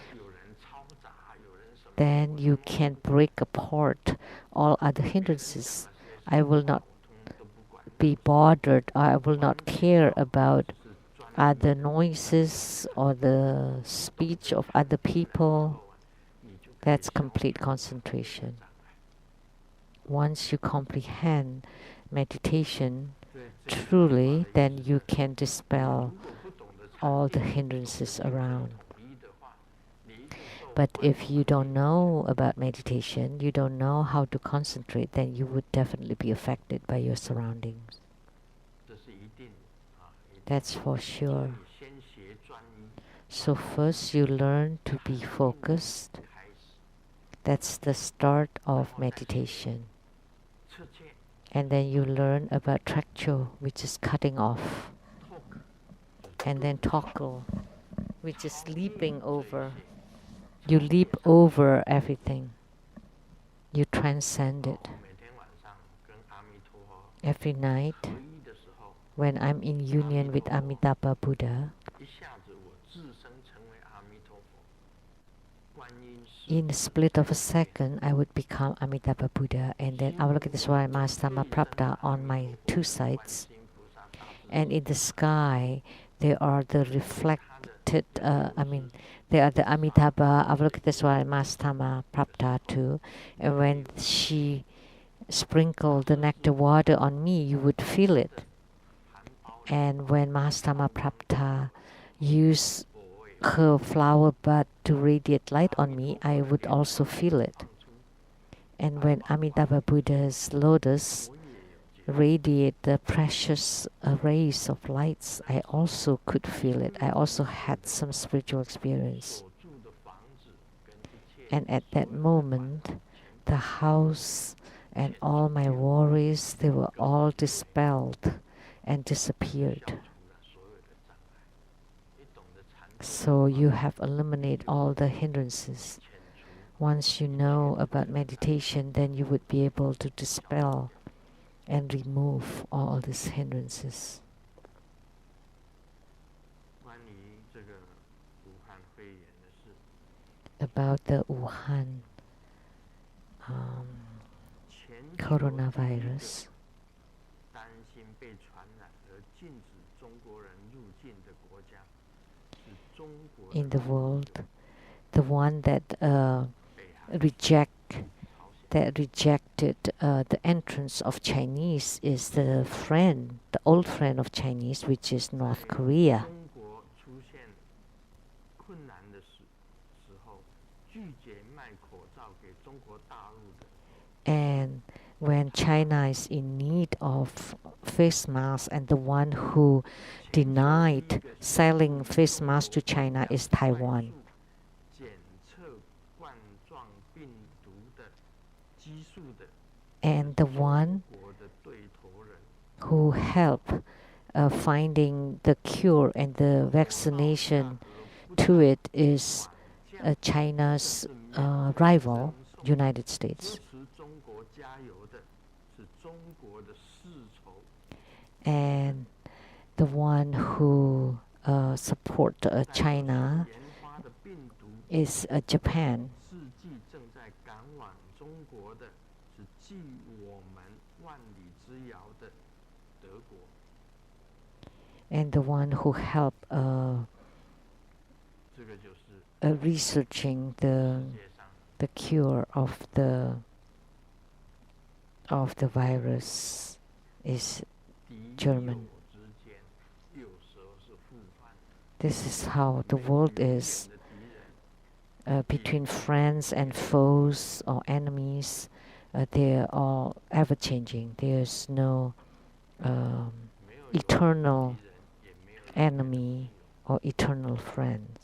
Then you can break apart all other hindrances. I will not be bothered, I will not care about other noises or the speech of other people. That's complete concentration. Once you comprehend meditation truly, then you can dispel all the hindrances around. But if you don't know about meditation, you don't know how to concentrate, then you would definitely be affected by your surroundings. That's for sure. So first you learn to be focused. That's the start of meditation. And then you learn about trakcho, which is cutting off. And then toggle, which is leaping over. You leap over everything. You transcend it. Every night, when I'm in union with Amitabha Buddha, in a split of a second, I would become Amitabha Buddha, and then Avalokitesvara Mahastama Prapta on my two sides. And in the sky, there are the reflected, there are the Amitabha, Avalokitesvara Mahastama Prapta too. And when she sprinkled the nectar water on me, you would feel it. And when Mahastama Prapta used her flower bud to radiate light on me, I would also feel it. And when Amitabha Buddha's lotus radiate the precious rays of lights, I also could feel it. I also had some spiritual experience. And at that moment, the house and all my worries, they were all dispelled and disappeared. So you have eliminated all the hindrances. Once you know about meditation, then you would be able to dispel and remove all these hindrances. About the Wuhan coronavirus, in the world, the one that rejected the entrance of Chinese is the old friend of Chinese, which is North Korea. And when China is in need of face masks, and the one who denied selling face masks to China is Taiwan. And the one who helped finding the cure and the vaccination to it is China's rival, United States. And the one who support China is Japan. And the one who helped researching the cure of the virus is German. This is how the world is, between friends and foes or enemies. They are all ever changing. There's no eternal enemy or eternal friends.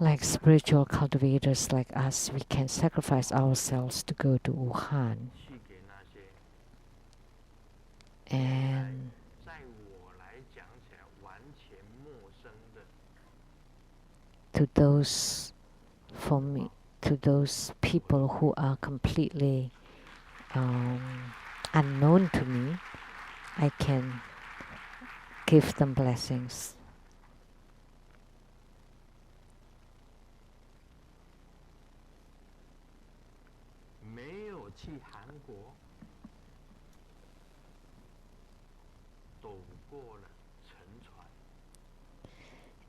Like spiritual cultivators like us, we can sacrifice ourselves to go to Wuhan. And to those people who are completely unknown to me, I can give them blessings.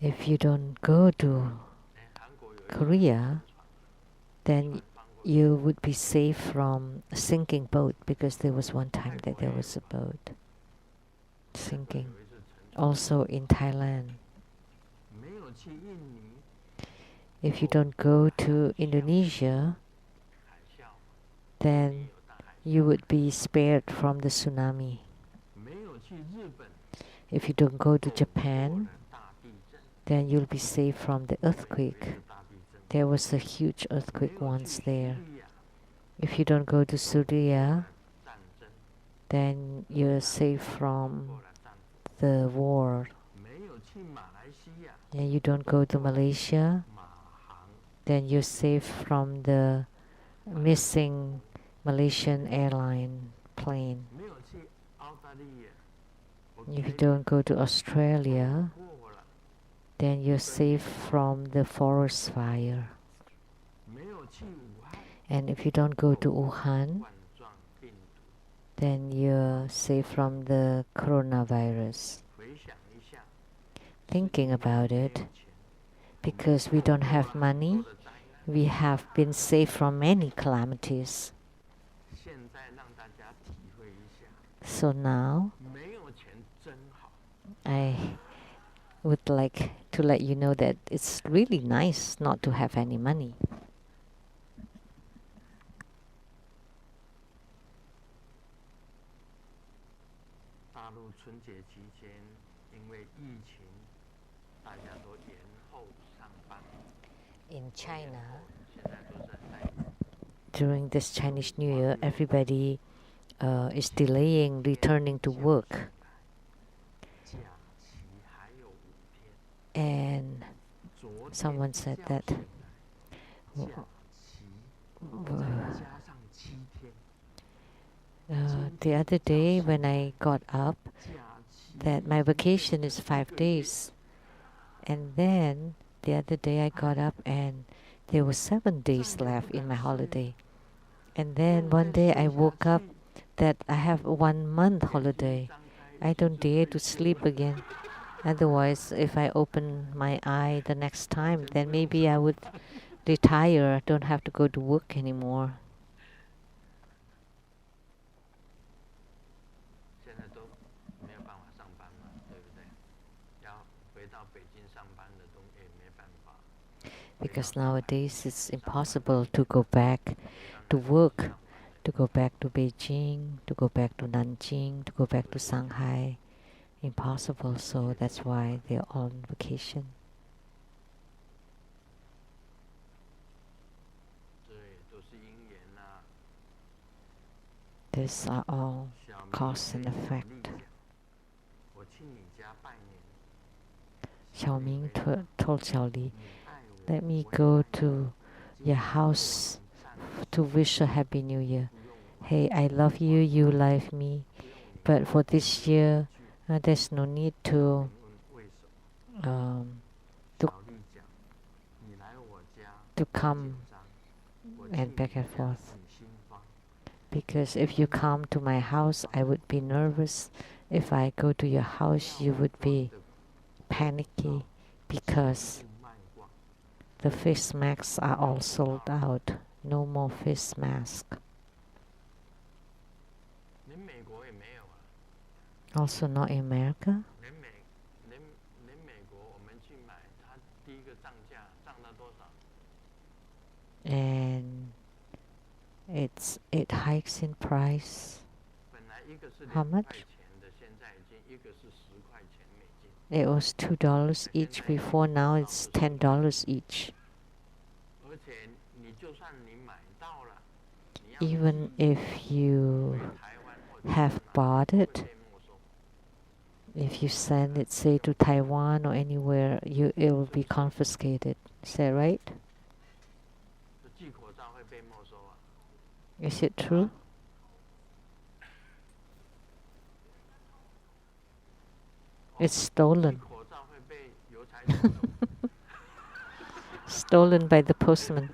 If you don't go to Korea, then you would be safe from a sinking boat, because there was one time that there was a boat sinking. Also in Thailand. If you don't go to Indonesia, then you would be spared from the tsunami. If you don't go to Japan, then you'll be safe from the earthquake. There was a huge earthquake once there. If you don't go to Syria, then you're safe from the war. And you don't go to Malaysia, then you're safe from the missing Malaysian airline plane. If you don't go to Australia, then you're safe from the forest fire. And if you don't go to Wuhan, then you're safe from the coronavirus. Thinking about it, because we don't have money, we have been safe from many calamities. So now, I would like to let you know that it's really nice not to have any money. In China, during this Chinese New Year, everybody is delaying returning to work. And someone said that the other day when I got up, that my vacation is 5 days. And then the other day I got up and there were 7 days left in my holiday. And then one day I woke up that I have 1 month holiday. I don't dare to sleep again. Otherwise, if I open my eye the next time, then maybe I would retire, don't have to go to work anymore. Because nowadays it's impossible to go back to work, to go back to Beijing, to go back to Nanjing, to go back to Shanghai. Impossible, so that's why they're all on vacation. These are all cause and effect. Xiao Ming told Xiao Li, let me go to your house to wish a Happy New Year. Hey, I love you, you love me, but for this year, there's no need to come and back and forth. Because if you come to my house, I would be nervous. If I go to your house, you would be panicky because the face masks are all sold out. No more face mask. Also not in America. And it hikes in price. How much? It was $2 each before, now it's $10 each. Even if you have bought it, if you send it, say, to Taiwan or anywhere, it will be confiscated. Is that right? Is it true? It's stolen. Stolen by the postman.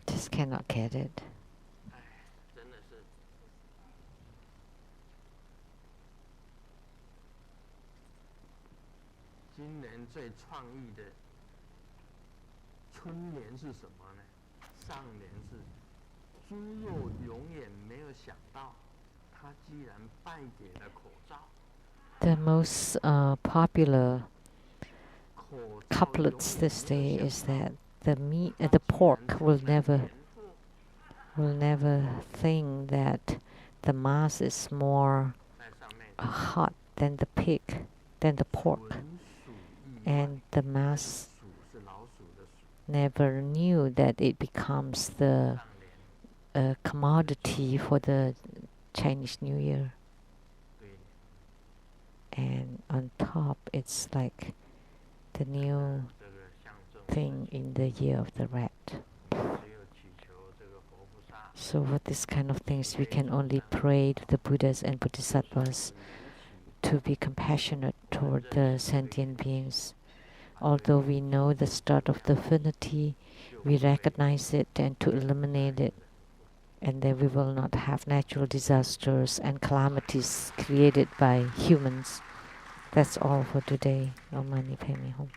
Just cannot get it. The most popular couplets this day is that the pork will never think that the mass is more hot than the pig, than the pork, and the mass never knew that it becomes the commodity for the Chinese New Year. And on top, it's like the new thing in the year of the rat. So for this kind of things, we can only pray to the Buddhas and Bodhisattvas to be compassionate toward the sentient beings. Although we know the start of the divinity, we recognize it and to eliminate it, and then we will not have natural disasters and calamities created by humans. That's all for today. Om Mani Padme Hum.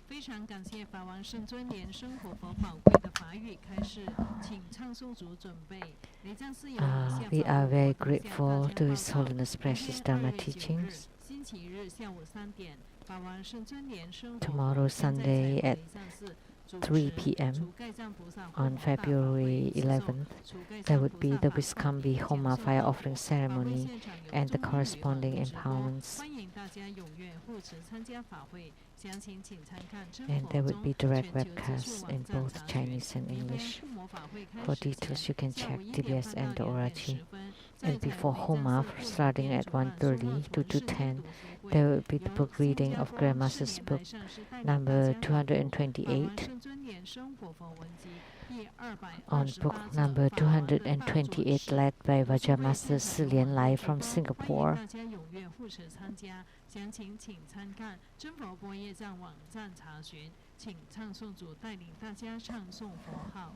非常感谢法王圣尊莲生活佛宝贵的法语开示，请唱诵组准备。雷藏寺有以下 We 法 are 务 very 活动向大 grateful 家 to 报 His 告。 Holiness 明 Precious 天2 Dharma 月9日 teachings. 星期日下午3点，法王圣尊莲生活 Tomorrow 将在 Sunday 彩虹 at 雷藏寺主 3 持 p.m. 除盖藏菩萨 on 护法大法 February 会持诵 11th, 除盖 there 藏 would 菩 be 萨 the 法会 Viskambi 讲 Homa 授 fire 道 offering 法会 ceremony 现场有 and the 中英语 corresponding 同步直播， empowerments. 欢迎大家踊跃护持参加法会。详情请参看真 And 佛 there would 宗 be 全 direct 球资讯 webcasts 网 in 站 both 查询。 Chinese and 明天 English. 护摩法会开 For 始前， details, you can 下 check 午1点 TBS 半到 and 2点 Orachi. 10分，在 And 彩 before 虹雷藏 Homa, 寺护法 starting 殿 at 主办 1:30 to 说法纯圣 2:10, 读书会， there will be the 由 book 新 reading 加 of 坡 Grandmaster's 世 book 年来上师带领大 number 家法读法 228. 王圣尊莲生活佛文集第 On 228 book 册 number 法王的大准 228, 师。 led by 读书会 Vajramaster 现场 Si 有 Lian 网络 Lai 直 from 播，欢迎 Singapore. 大家踊跃护持参加。详情请参看真佛播业藏网站查询。请唱诵组带领大家唱诵佛号。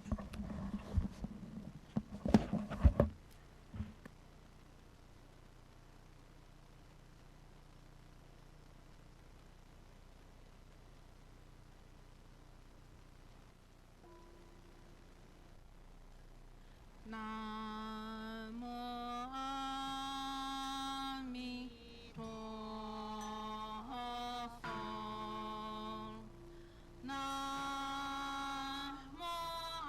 南无阿弥陀佛。南无阿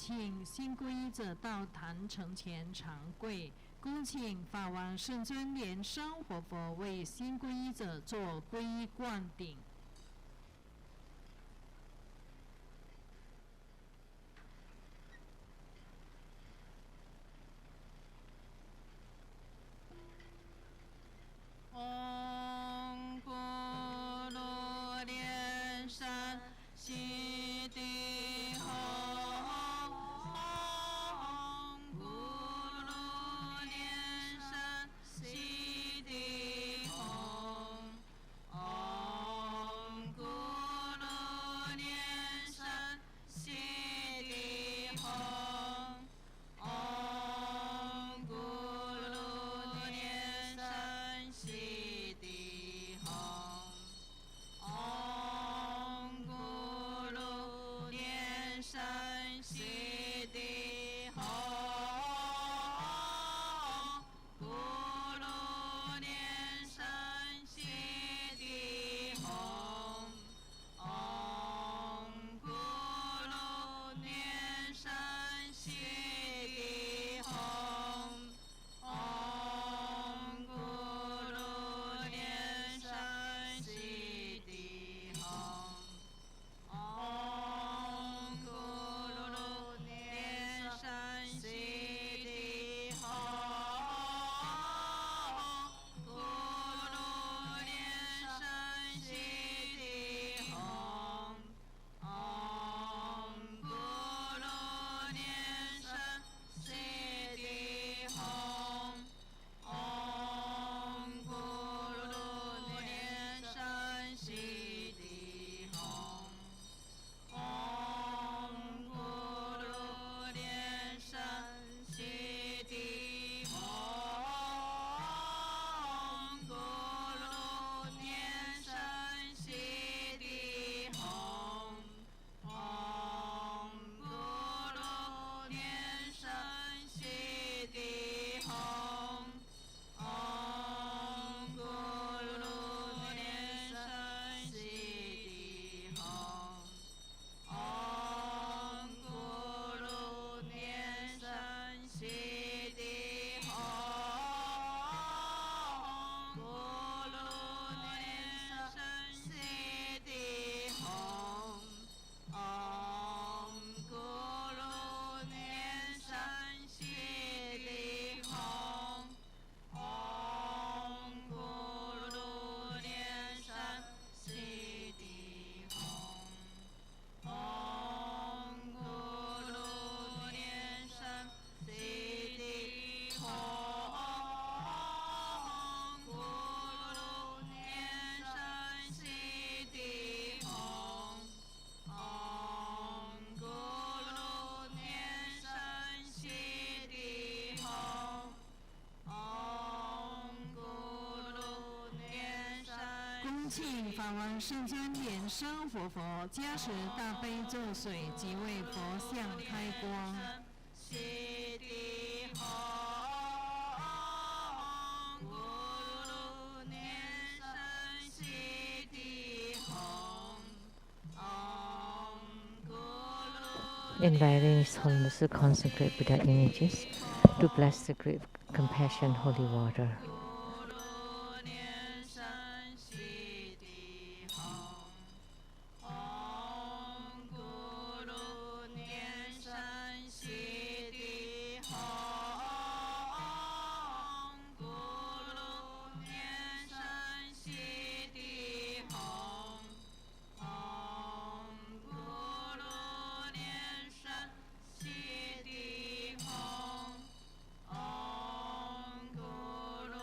请新皈依者到坛城前长跪，恭请法王圣尊莲生活佛为新皈依者做皈依灌顶。唵咕噜莲山悉地吽，唵咕噜莲山悉地吽，唵咕噜莲山悉地吽，唵咕噜莲山悉地吽，唵咕噜莲山悉地吽，咕噜莲山悉地吽，唵咕噜莲山悉地吽，唵咕噜莲山悉地吽，唵咕噜莲山悉地吽，咕噜莲山悉地吽，唵咕噜莲山悉地吽，唵咕噜莲山悉地吽，唵咕噜莲山悉地吽，唵咕噜莲山悉地吽，唵咕噜莲山悉地吽，唵咕噜莲山悉地吽，唵咕噜莲山悉地吽，唵咕噜莲山悉地吽，唵咕噜莲山悉地吽，唵咕噜莲山悉地吽，唵咕噜莲山悉地吽，唵咕噜莲山悉地吽，唵咕噜莲山悉地吽，唵咕噜莲山。恭请法王圣尊莲生活佛加持大悲咒水即为佛像开光。悉地吽，咕噜莲山悉地吽，唵咕噜。Inviting His Holiness to consecrate Buddha images to bless the great compassion holy water. 莲山悉地吽，唵咕噜莲山悉地吽，唵咕噜莲山悉地吽，唵咕噜莲山悉地吽，唵咕噜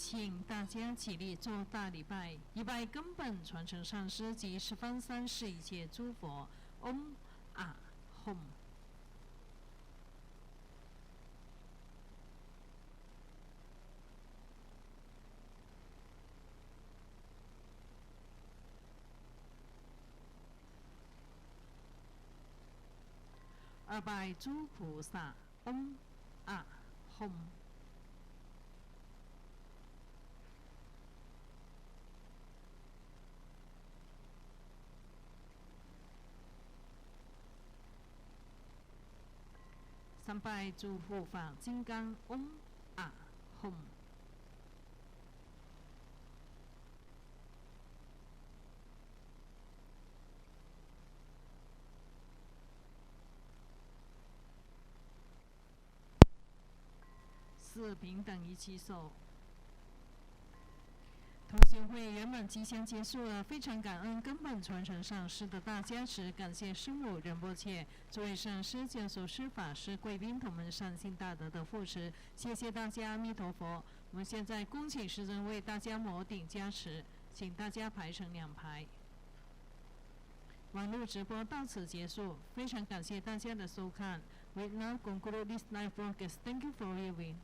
请大家起立做大礼拜，礼拜根本传承上师及十方三世一切诸佛。嗡啊吽。二拜诸菩萨，嗡啊吽。三拜诸护法金刚，嗡啊吽。四平等一起手。同学会圆满即将结束了，非常感恩根本传承上师的大加持，感谢师母仁波切、诸位上师、教授师法师、贵宾同们善心大德的扶持，谢谢大家，阿弥陀佛。我们现在恭请师尊为大家摩顶加持，请大家排成2排。网络直播到此结束，非常感谢大家的收看。We now conclude this live broadcast. Thank you for viewing.